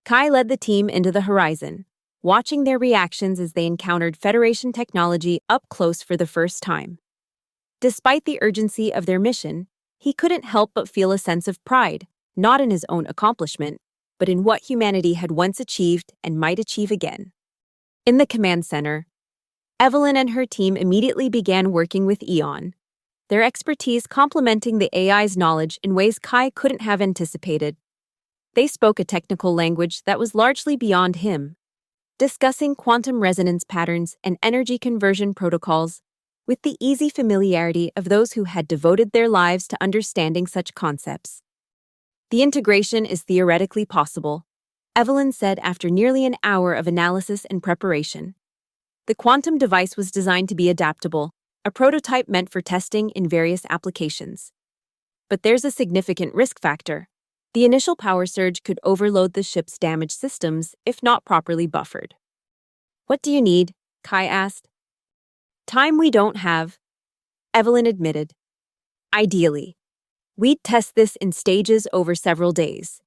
Kai led the team into the horizon, watching their reactions as they encountered Federation technology up close for the first time. Despite the urgency of their mission, he couldn't help but feel a sense of pride, not in his own accomplishment, but in what humanity had once achieved and might achieve again. In the command center, Evelyn and her team immediately began working with Eon, their expertise complementing the AI's knowledge in ways Kai couldn't have anticipated. They spoke a technical language that was largely beyond him, discussing quantum resonance patterns and energy conversion protocols with the easy familiarity of those who had devoted their lives to understanding such concepts. "The integration is theoretically possible," Evelyn said after nearly an hour of analysis and preparation. The quantum device was designed to be adaptable, a prototype meant for testing in various applications. But there's a significant risk factor. The initial power surge could overload the ship's damaged systems if not properly buffered. "What do you need?" Kai asked. "Time we don't have," Evelyn admitted. "Ideally, we'd test this in stages over several days.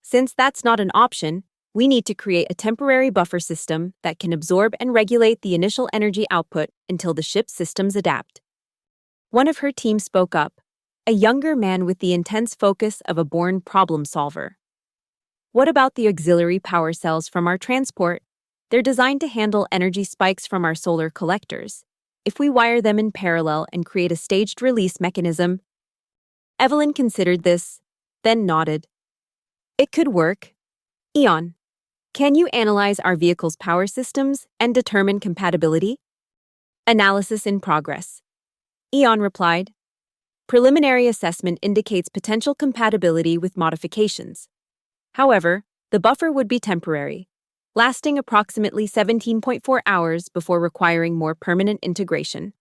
Since that's not an option, we need to create a temporary buffer system that can absorb and regulate the initial energy output until the ship's systems adapt." One of her team spoke up, a younger man with the intense focus of a born problem solver. "What about the auxiliary power cells from our transport? They're designed to handle energy spikes from our solar collectors. If we wire them in parallel and create a staged release mechanism..." Evelyn considered this, then nodded. "It could work. Eon, can you analyze our vehicle's power systems and determine compatibility?" "Analysis in progress," Eon replied. "Preliminary assessment indicates potential compatibility with modifications. However, the buffer would be temporary, lasting approximately 17.4 hours before requiring more permanent integration.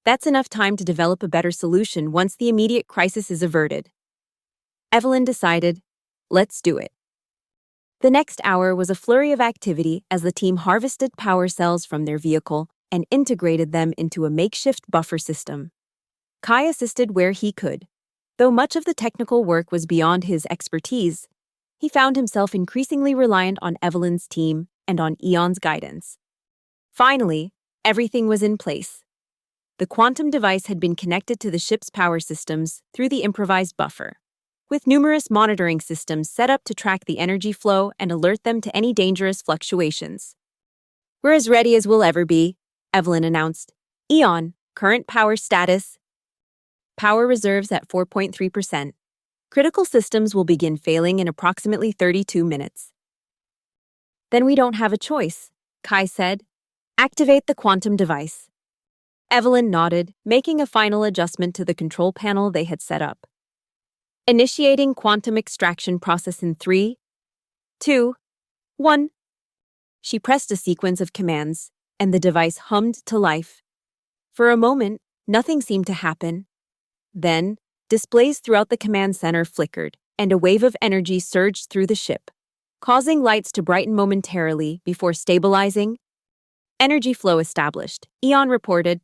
That's enough time to develop a better solution once the immediate crisis is averted." Evelyn decided, let's do it. The next hour was a flurry of activity as the team harvested power cells from their vehicle and integrated them into a makeshift buffer system. Kai assisted where he could. Though much of the technical work was beyond his expertise, he found himself increasingly reliant on Evelyn's team and on Eon's guidance. Finally, everything was in place. The quantum device had been connected to the ship's power systems through the improvised buffer, with numerous monitoring systems set up to track the energy flow and alert them to any dangerous fluctuations. "We're as ready as we'll ever be," Evelyn announced. "Eon, current power status. Power reserves at 4.3%. Critical systems will begin failing in approximately 32 minutes. "Then we don't have a choice," Kai said. "Activate the quantum device." Evelyn nodded, making a final adjustment to the control panel they had set up. "Initiating quantum extraction process in 3, 2, 1. She pressed a sequence of commands, and the device hummed to life. For a moment, nothing seemed to happen. Then, displays throughout the command center flickered, and a wave of energy surged through the ship, causing lights to brighten momentarily before stabilizing. "Energy flow established," Eon reported.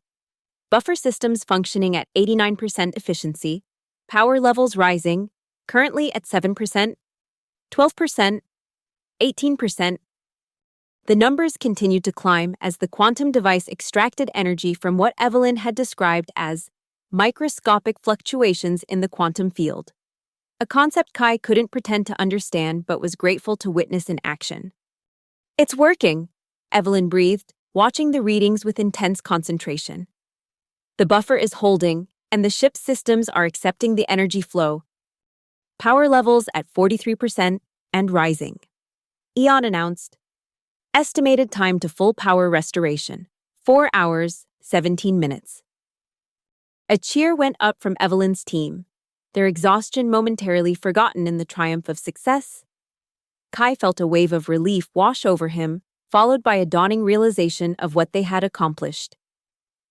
"Buffer systems functioning at 89% efficiency. Power levels rising, currently at 7%, 12%, 18%. The numbers continued to climb as the quantum device extracted energy from what Evelyn had described as microscopic fluctuations in the quantum field, a concept Kai couldn't pretend to understand but was grateful to witness in action. "It's working," Evelyn breathed, watching the readings with intense concentration. "The buffer is holding, and the ship's systems are accepting the energy flow. Power levels at 43% and rising," Eon announced. "Estimated time to full power restoration, 4 hours, 17 minutes. A cheer went up from Evelyn's team, their exhaustion momentarily forgotten in the triumph of success. Kai felt a wave of relief wash over him, followed by a dawning realization of what they had accomplished.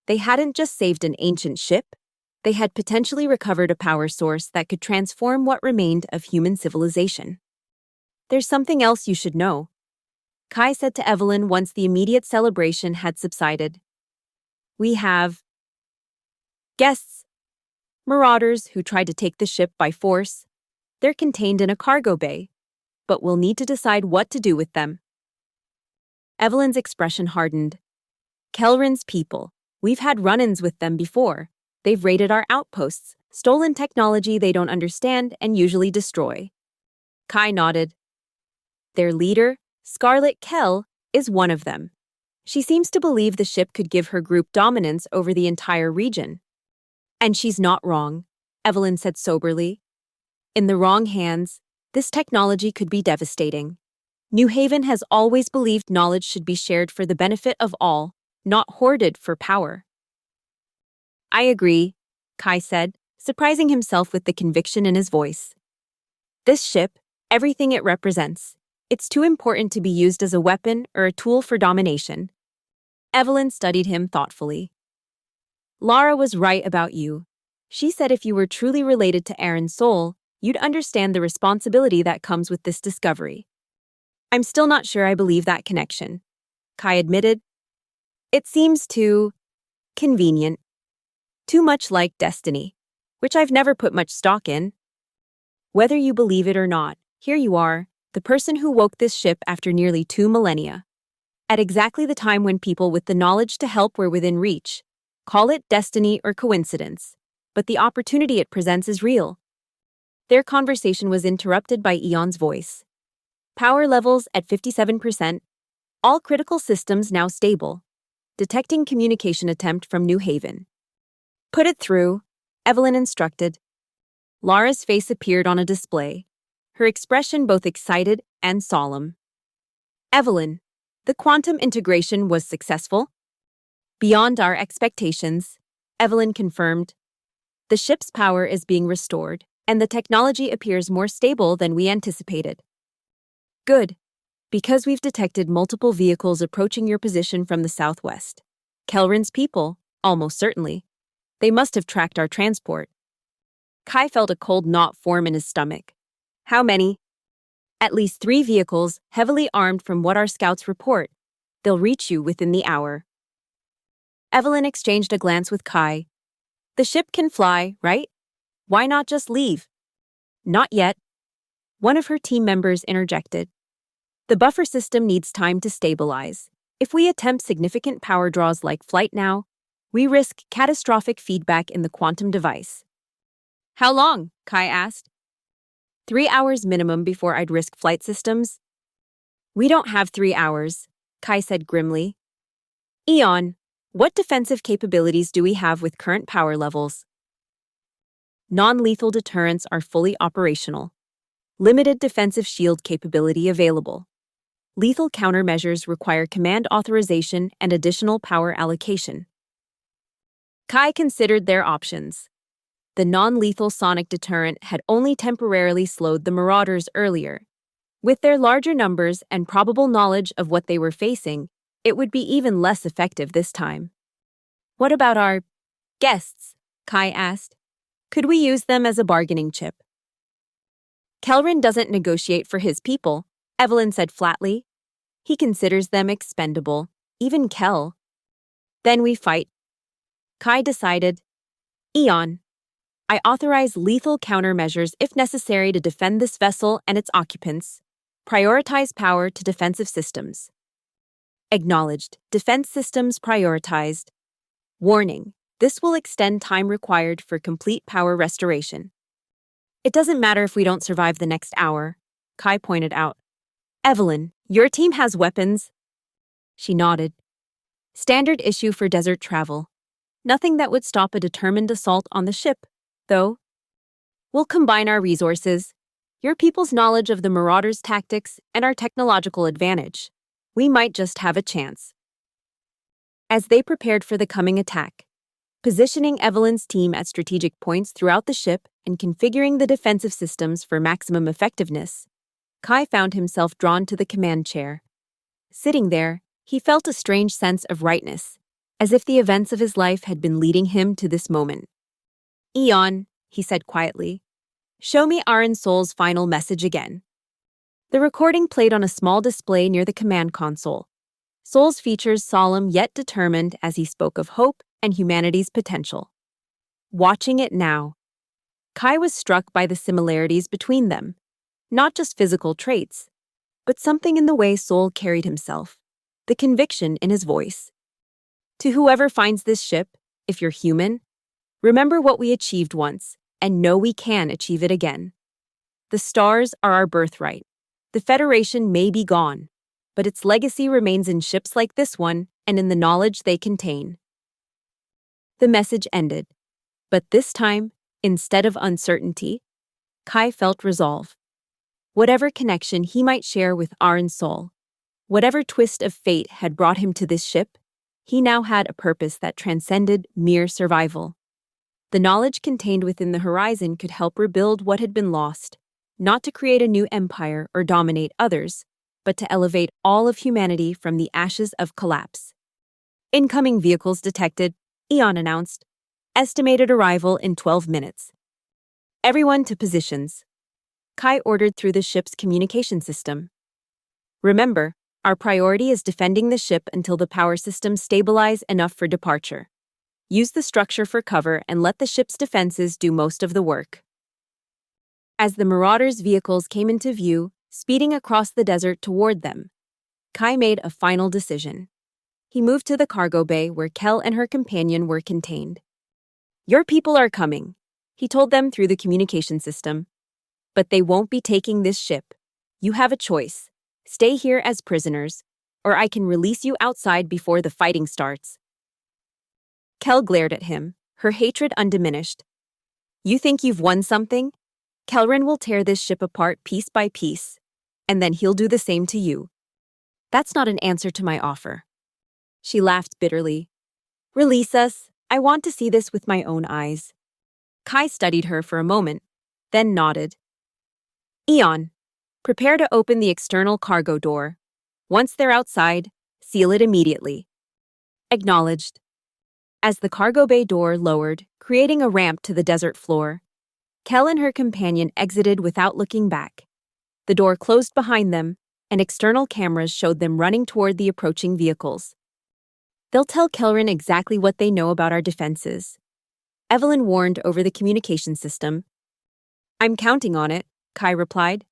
They hadn't just saved an ancient ship, they had potentially recovered a power source that could transform what remained of human civilization. "There's something else you should know," Kai said to Evelyn once the immediate celebration had subsided. "We have guests. Marauders who tried to take the ship by force. They're contained in a cargo bay, but we'll need to decide what to do with them." Evelyn's expression hardened. "Kelrin's people. We've had run-ins with them before. They've raided our outposts, stolen technology they don't understand and usually destroy." Kai nodded. "Their leader, Scarlet Kell, is one of them. She seems to believe the ship could give her group dominance over the entire region. And she's not wrong," Evelyn said soberly. "In the wrong hands, this technology could be devastating. New Haven has always believed knowledge should be shared for the benefit of all, not hoarded for power." "I agree," Kai said, surprising himself with the conviction in his voice. "This ship, everything it represents, it's too important to be used as a weapon or a tool for domination." Evelyn studied him thoughtfully. "Lara was right about you. She said if you were truly related to Aaron's soul, you'd understand the responsibility that comes with this discovery." "I'm still not sure I believe that connection," Kai admitted. "It seems too convenient. Too much like destiny, which I've never put much stock in. Whether you believe it or not, here you are, the person who woke this ship after nearly 2 millennia. At exactly the time when people with the knowledge to help were within reach. Call it destiny or coincidence, but the opportunity it presents is real." Their conversation was interrupted by Eon's voice. "Power levels at 57%. All critical systems now stable. Detecting communication attempt from New Haven." "Put it through," Evelyn instructed. Lara's face appeared on a display, her expression both excited and solemn. "Evelyn, the quantum integration was successful?" "Beyond our expectations," Evelyn confirmed. "The ship's power is being restored, and the technology appears more stable than we anticipated." "Good, because we've detected multiple vehicles approaching your position from the southwest. Kelrin's people, almost certainly. They must have tracked our transport." Kai felt a cold knot form in his stomach. "How many?" "At least 3 vehicles, heavily armed from what our scouts report. They'll reach you within the hour." Evelyn exchanged a glance with Kai. "The ship can fly, right? Why not just leave?" "Not yet," one of her team members interjected. "The buffer system needs time to stabilize. If we attempt significant power draws like flight now, we risk catastrophic feedback in the quantum device. How long? Kai asked. 3 hours minimum before I'd risk flight systems. We don't have 3 hours, Kai said grimly. Eon, what defensive capabilities do we have with current power levels? Non-lethal deterrents are fully operational. Limited defensive shield capability available. Lethal countermeasures require command authorization and additional power allocation. Kai considered their options. The non-lethal sonic deterrent had only temporarily slowed the Marauders earlier. With their larger numbers and probable knowledge of what they were facing, it would be even less effective this time. What about our guests? Kai asked. Could we use them as a bargaining chip? Kelrin doesn't negotiate for his people, Evelyn said flatly. He considers them expendable, even Kel. Then we fight. Kai decided. Eon, I authorize lethal countermeasures if necessary to defend this vessel and its occupants. Prioritize power to defensive systems. Acknowledged. Defense systems prioritized. Warning. This will extend time required for complete power restoration. It doesn't matter if we don't survive the next hour, Kai pointed out. Evelyn, your team has weapons. She nodded. Standard issue for desert travel. Nothing that would stop a determined assault on the ship, though. We'll combine our resources, your people's knowledge of the Marauders' tactics, and our technological advantage. We might just have a chance. As they prepared for the coming attack, positioning Evelyn's team at strategic points throughout the ship and configuring the defensive systems for maximum effectiveness, Kai found himself drawn to the command chair. Sitting there, he felt a strange sense of rightness, as if the events of his life had been leading him to this moment. Eon, he said quietly, show me Aaron Sol's final message again. The recording played on a small display near the command console. Sol's features solemn yet determined as he spoke of hope and humanity's potential. Watching it now, Kai was struck by the similarities between them, not just physical traits, but something in the way Sol carried himself, the conviction in his voice. To whoever finds this ship, if you're human, remember what we achieved once and know we can achieve it again. The stars are our birthright. The Federation may be gone, but its legacy remains in ships like this one and in the knowledge they contain. The message ended, but this time, instead of uncertainty, Kai felt resolve. Whatever connection he might share with Aaron Sol, whatever twist of fate had brought him to this ship, he now had a purpose that transcended mere survival. The knowledge contained within the horizon could help rebuild what had been lost, not to create a new empire or dominate others, but to elevate all of humanity from the ashes of collapse. Incoming vehicles detected, Eon announced. Estimated arrival in 12 minutes. Everyone to positions. Kai ordered through the ship's communication system. Remember, our priority is defending the ship until the power systems stabilize enough for departure. Use the structure for cover and let the ship's defenses do most of the work. As the Marauders' vehicles came into view, speeding across the desert toward them, Kai made a final decision. He moved to the cargo bay where Kel and her companion were contained. Your people are coming, he told them through the communication system. But they won't be taking this ship. You have a choice. Stay here as prisoners, or I can release you outside before the fighting starts. Kel glared at him, her hatred undiminished. You think you've won something? Kelrin will tear this ship apart piece by piece, and then he'll do the same to you. That's not an answer to my offer. She laughed bitterly. Release us. I want to see this with my own eyes. Kai studied her for a moment, then nodded. Eon, prepare to open the external cargo door. Once they're outside, seal it immediately. Acknowledged. As the cargo bay door lowered, creating a ramp to the desert floor, Kel and her companion exited without looking back. The door closed behind them, and external cameras showed them running toward the approaching vehicles. They'll tell Kelrin exactly what they know about our defenses. Evelyn warned over the communication system. I'm counting on it, Kai replied.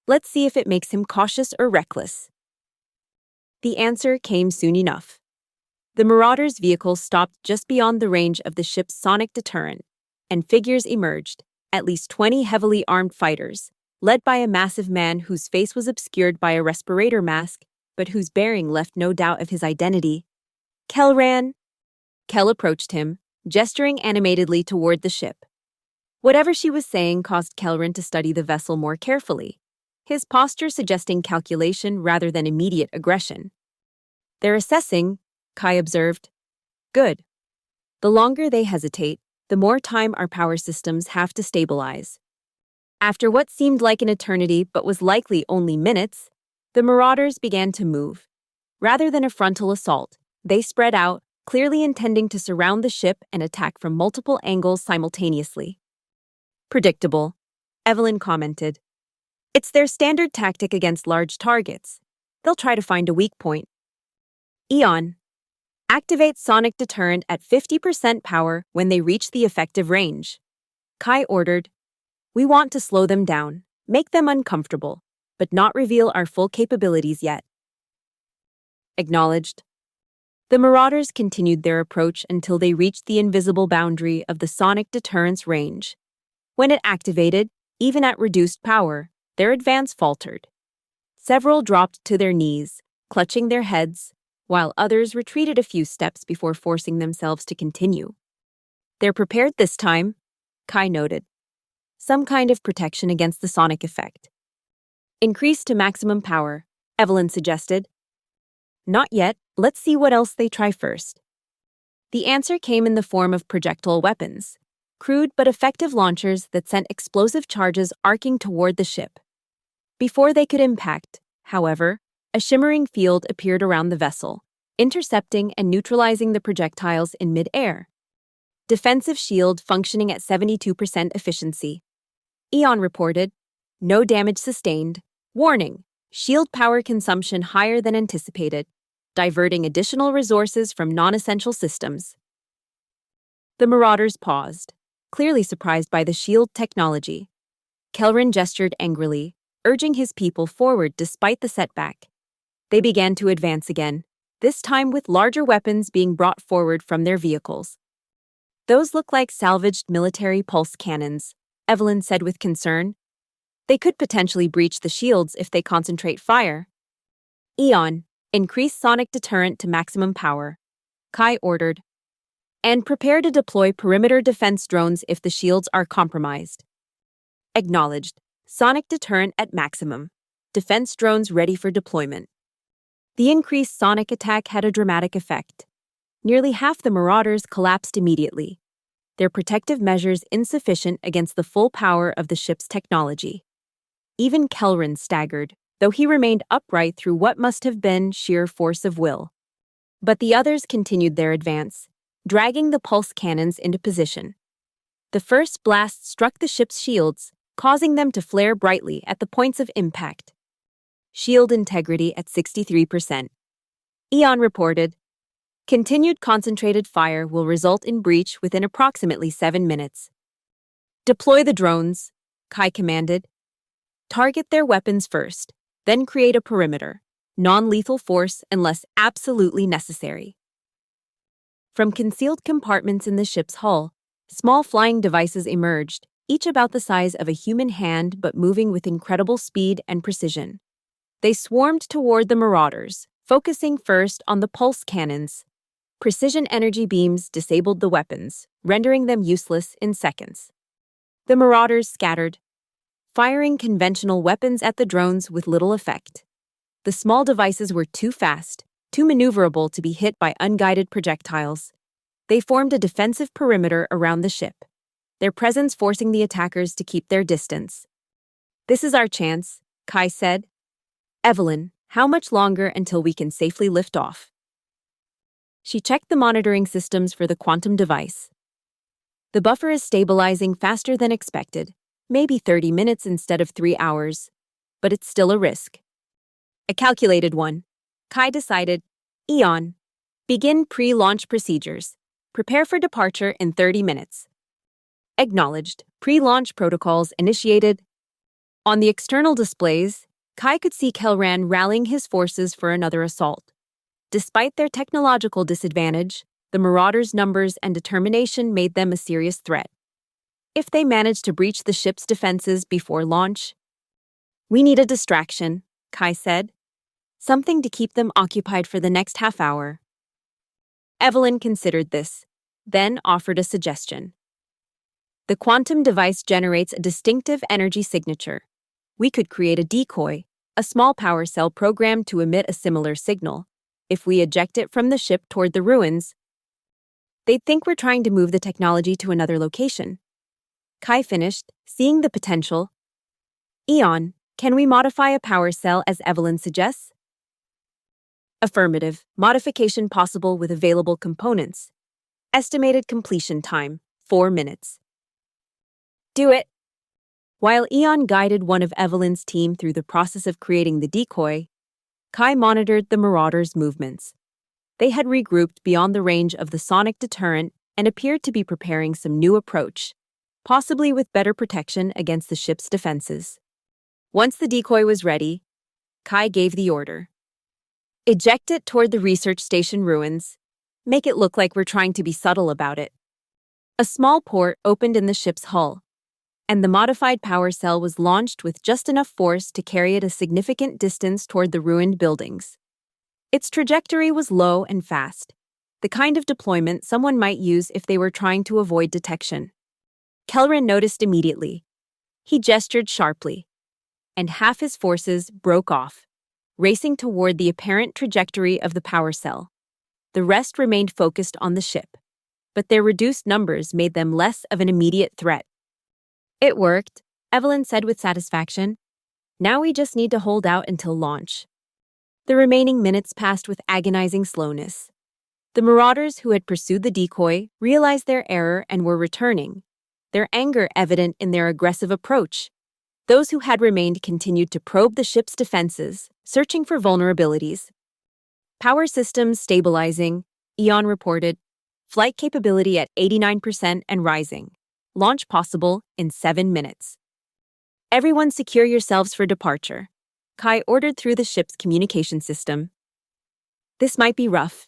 Let's see if it makes him cautious or reckless. The answer came soon enough. The Marauder's vehicle stopped just beyond the range of the ship's sonic deterrent, and figures emerged, at least 20 heavily armed fighters, led by a massive man whose face was obscured by a respirator mask, but whose bearing left no doubt of his identity. Kelran! Kel approached him, gesturing animatedly toward the ship. Whatever she was saying caused Kelran to study the vessel more carefully, his posture suggesting calculation rather than immediate aggression. "They're assessing," Kai observed. "Good. The longer they hesitate, the more time our power systems have to stabilize." After what seemed like an eternity but was likely only minutes, the Marauders began to move. Rather than a frontal assault, they spread out, clearly intending to surround the ship and attack from multiple angles simultaneously. "Predictable," Evelyn commented. "It's their standard tactic against large targets. They'll try to find a weak point." "Eon, activate sonic deterrent at 50% power when they reach the effective range," Kai ordered. "We want to slow them down, make them uncomfortable, but not reveal our full capabilities yet." Acknowledged. The Marauders continued their approach until they reached the invisible boundary of the sonic deterrence range. When it activated, even at reduced power, their advance faltered. Several dropped to their knees, clutching their heads, while others retreated a few steps before forcing themselves to continue. "They're prepared this time," Kai noted. "Some kind of protection against the sonic effect." "Increase to maximum power," Evelyn suggested. "Not yet. Let's see what else they try first." The answer came in the form of projectile weapons, crude but effective launchers that sent explosive charges arcing toward the ship. Before they could impact, however, a shimmering field appeared around the vessel, intercepting and neutralizing the projectiles in mid-air. Defensive shield functioning at 72% efficiency. Eon reported, "No damage sustained. Warning, shield power consumption higher than anticipated, diverting additional resources from non-essential systems." The Marauders paused, clearly surprised by the shield technology. Kelran gestured angrily, urging his people forward despite the setback. They began to advance again, this time with larger weapons being brought forward from their vehicles. "Those look like salvaged military pulse cannons," Evelyn said with concern. "They could potentially breach the shields if they concentrate fire." "Eon, increase sonic deterrent to maximum power," Kai ordered. "And prepare to deploy perimeter defense drones if the shields are compromised." Acknowledged. Sonic deterrent at maximum. Defense drones ready for deployment. The increased sonic attack had a dramatic effect. Nearly half the Marauders collapsed immediately, their protective measures insufficient against the full power of the ship's technology. Even Kelran staggered, though he remained upright through what must have been sheer force of will. But the others continued their advance, dragging the pulse cannons into position. The first blast struck the ship's shields, causing them to flare brightly at the points of impact. Shield integrity at 63%. Eon reported, "Continued concentrated fire will result in breach within approximately 7 minutes." "Deploy the drones," Kai commanded. "Target their weapons first, then create a perimeter, non-lethal force unless absolutely necessary." From concealed compartments in the ship's hull, small flying devices emerged, each about the size of a human hand but moving with incredible speed and precision. They swarmed toward the Marauders, focusing first on the pulse cannons. Precision energy beams disabled the weapons, rendering them useless in seconds. The Marauders scattered, firing conventional weapons at the drones with little effect. The small devices were too fast, too maneuverable to be hit by unguided projectiles. They formed a defensive perimeter around the ship, their presence forcing the attackers to keep their distance. "This is our chance," Kai said. "Evelyn, how much longer until we can safely lift off?" She checked the monitoring systems for the quantum device. "The buffer is stabilizing faster than expected, maybe 30 minutes instead of 3 hours, but it's still a risk." "A calculated one," Kai decided. "Eon, begin pre-launch procedures. Prepare for departure in 30 minutes." Acknowledged. Pre-launch protocols initiated. On the external displays, Kai could see Kelran rallying his forces for another assault. Despite their technological disadvantage, the Marauders' numbers and determination made them a serious threat. If they managed to breach the ship's defenses before launch, "We need a distraction," Kai said. "Something to keep them occupied for the next half hour." Evelyn considered this, then offered a suggestion. "The quantum device generates a distinctive energy signature. We could create a decoy, a small power cell programmed to emit a similar signal. If we eject it from the ship toward the ruins, they'd think we're trying to move the technology to another location." Kai finished, seeing the potential. "Eon, can we modify a power cell as Evelyn suggests?" "Affirmative. Modification possible with available components. Estimated completion time, 4 minutes." "Do it." While Eon guided one of Evelyn's team through the process of creating the decoy, Kai monitored the Marauders' movements. They had regrouped beyond the range of the sonic deterrent and appeared to be preparing some new approach, possibly with better protection against the ship's defenses. Once the decoy was ready, Kai gave the order. "Eject it toward the research station ruins. Make it look like we're trying to be subtle about it." A small port opened in the ship's hull, and the modified power cell was launched with just enough force to carry it a significant distance toward the ruined buildings. Its trajectory was low and fast, the kind of deployment someone might use if they were trying to avoid detection. Kelran noticed immediately. He gestured sharply, and half his forces broke off, racing toward the apparent trajectory of the power cell. The rest remained focused on the ship, but their reduced numbers made them less of an immediate threat. "It worked," Evelyn said with satisfaction. "Now we just need to hold out until launch." The remaining minutes passed with agonizing slowness. The Marauders who had pursued the decoy realized their error and were returning, their anger evident in their aggressive approach. Those who had remained continued to probe the ship's defenses, searching for vulnerabilities. "Power systems stabilizing," Eon reported. "Flight capability at 89% and rising. Launch possible in 7 minutes." "Everyone secure yourselves for departure," Kai ordered through the ship's communication system. This might be rough.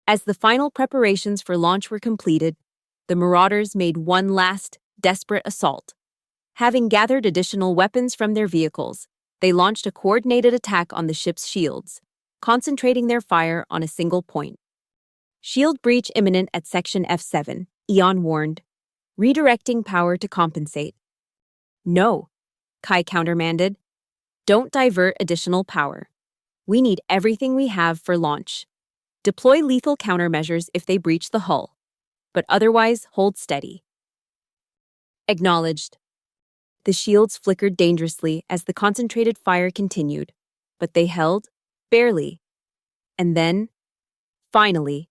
As the final preparations for launch were completed, the Marauders made one last, desperate assault. Having gathered additional weapons from their vehicles, they launched a coordinated attack on the ship's shields, concentrating their fire on a single point. "Shield breach imminent at Section F7, Eon warned, redirecting power to compensate." "No," Kai countermanded. "Don't divert additional power. We need everything we have for launch. Deploy lethal countermeasures if they breach the hull, but otherwise hold steady." Acknowledged. The shields flickered dangerously as the concentrated fire continued, but they held, barely. And then, finally,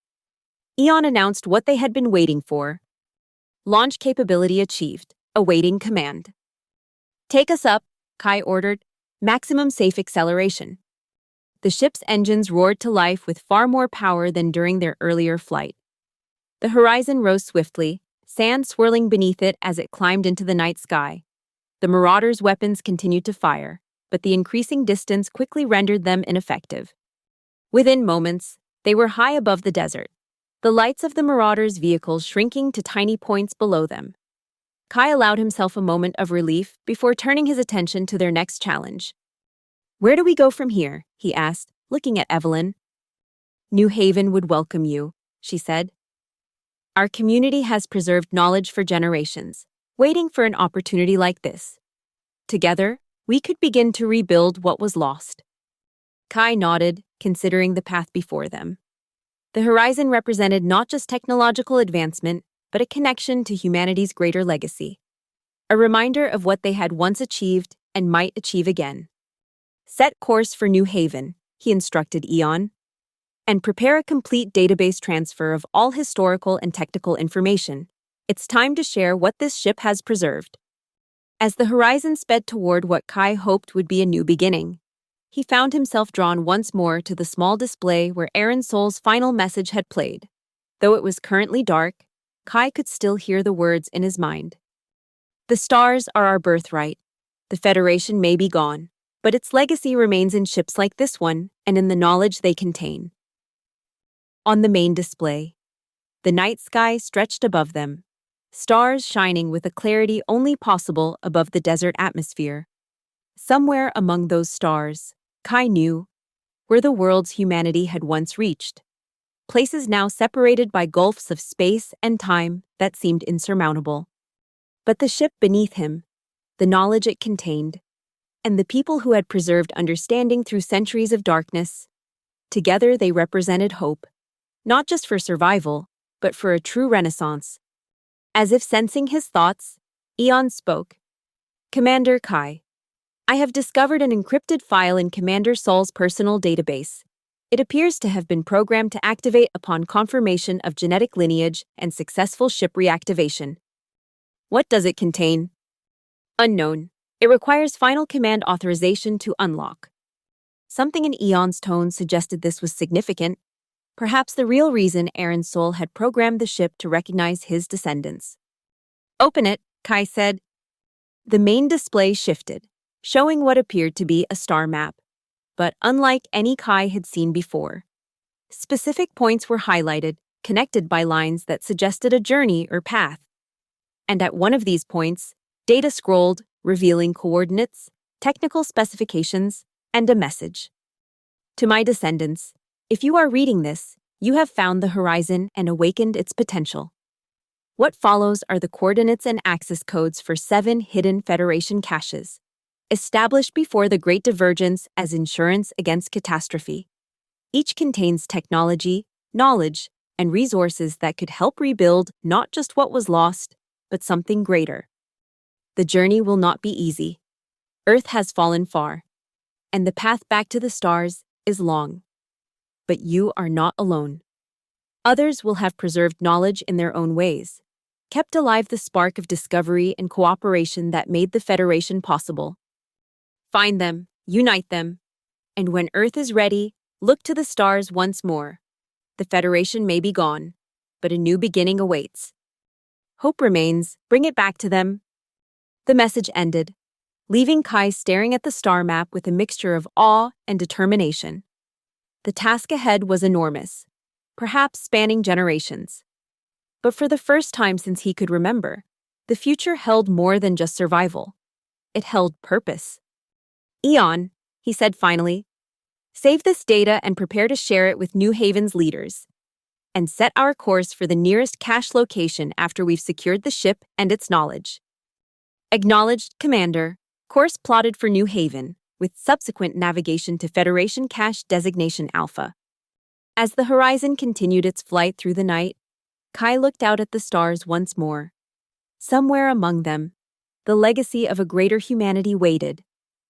Eon announced what they had been waiting for. Launch capability achieved, awaiting command. "Take us up," Kai ordered. "Maximum safe acceleration." The ship's engines roared to life with far more power than during their earlier flight. The horizon rose swiftly, sand swirling beneath it as it climbed into the night sky. The Marauders' weapons continued to fire, but the increasing distance quickly rendered them ineffective. Within moments, they were high above the desert, the lights of the Marauders' vehicles shrinking to tiny points below them. Kai allowed himself a moment of relief before turning his attention to their next challenge. "Where do we go from here?" he asked, looking at Evelyn. "New Haven would welcome you," she said. "Our community has preserved knowledge for generations, waiting for an opportunity like this. Together, we could begin to rebuild what was lost." Kai nodded, considering the path before them. The horizon represented not just technological advancement, but a connection to humanity's greater legacy. A reminder of what they had once achieved and might achieve again. "Set course for New Haven," he instructed Eon, "and prepare a complete database transfer of all historical and technical information. It's time to share what this ship has preserved." As the horizon sped toward what Kai hoped would be a new beginning, he found himself drawn once more to the small display where Aaron Sol's final message had played. Though it was currently dark, Kai could still hear the words in his mind. "The stars are our birthright. The Federation may be gone, but its legacy remains in ships like this one and in the knowledge they contain. On the main display, the night sky stretched above them, stars shining with a clarity only possible above the desert atmosphere. Somewhere among those stars, Kai knew, were the worlds humanity had once reached, places now separated by gulfs of space and time that seemed insurmountable. But the ship beneath him, the knowledge it contained, and the people who had preserved understanding through centuries of darkness, together they represented hope, not just for survival, but for a true renaissance. As if sensing his thoughts, Eon spoke. Commander Kai, I have discovered an encrypted file in Commander Sol's personal database. It appears to have been programmed to activate upon confirmation of genetic lineage and successful ship reactivation. What does it contain? Unknown. It requires final command authorization to unlock. Something in Eon's tone suggested this was significant. Perhaps the real reason Aaron Sol had programmed the ship to recognize his descendants. Open it, Kai said. The main display shifted, showing what appeared to be a star map, but unlike any Kai had seen before. Specific points were highlighted, connected by lines that suggested a journey or path. And at one of these points, data scrolled, revealing coordinates, technical specifications, and a message. To my descendants, if you are reading this, you have found the horizon and awakened its potential. What follows are the coordinates and access codes for 7 hidden Federation caches, established before the Great Divergence as insurance against catastrophe. Each contains technology, knowledge, and resources that could help rebuild not just what was lost, but something greater. The journey will not be easy. Earth has fallen far, and the path back to the stars is long. But you are not alone. Others will have preserved knowledge in their own ways, kept alive the spark of discovery and cooperation that made the Federation possible. Find them, unite them, and when Earth is ready, look to the stars once more. The Federation may be gone, but a new beginning awaits. Hope remains, bring it back to them. The message ended, leaving Kai staring at the star map with a mixture of awe and determination. The task ahead was enormous, perhaps spanning generations. But for the first time since he could remember, the future held more than just survival. It held purpose. Eon, he said finally, save this data and prepare to share it with New Haven's leaders. And set our course for the nearest cache location after we've secured the ship and its knowledge. Acknowledged, Commander. Course plotted for New Haven, with subsequent navigation to Federation Cache Designation Alpha. As the horizon continued its flight through the night, Kai looked out at the stars once more. Somewhere among them, the legacy of a greater humanity waited,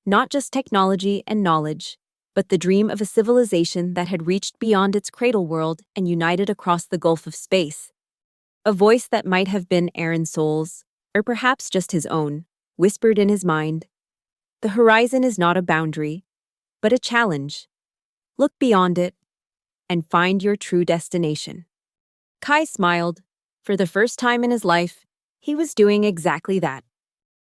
not just technology and knowledge, but the dream of a civilization that had reached beyond its cradle world and united across the gulf of space. A voice that might have been Aaron Sol's, or perhaps just his own, whispered in his mind, "The horizon is not a boundary, but a challenge. Look beyond it and find your true destination." Kai smiled. For the first time in his life, he was doing exactly that.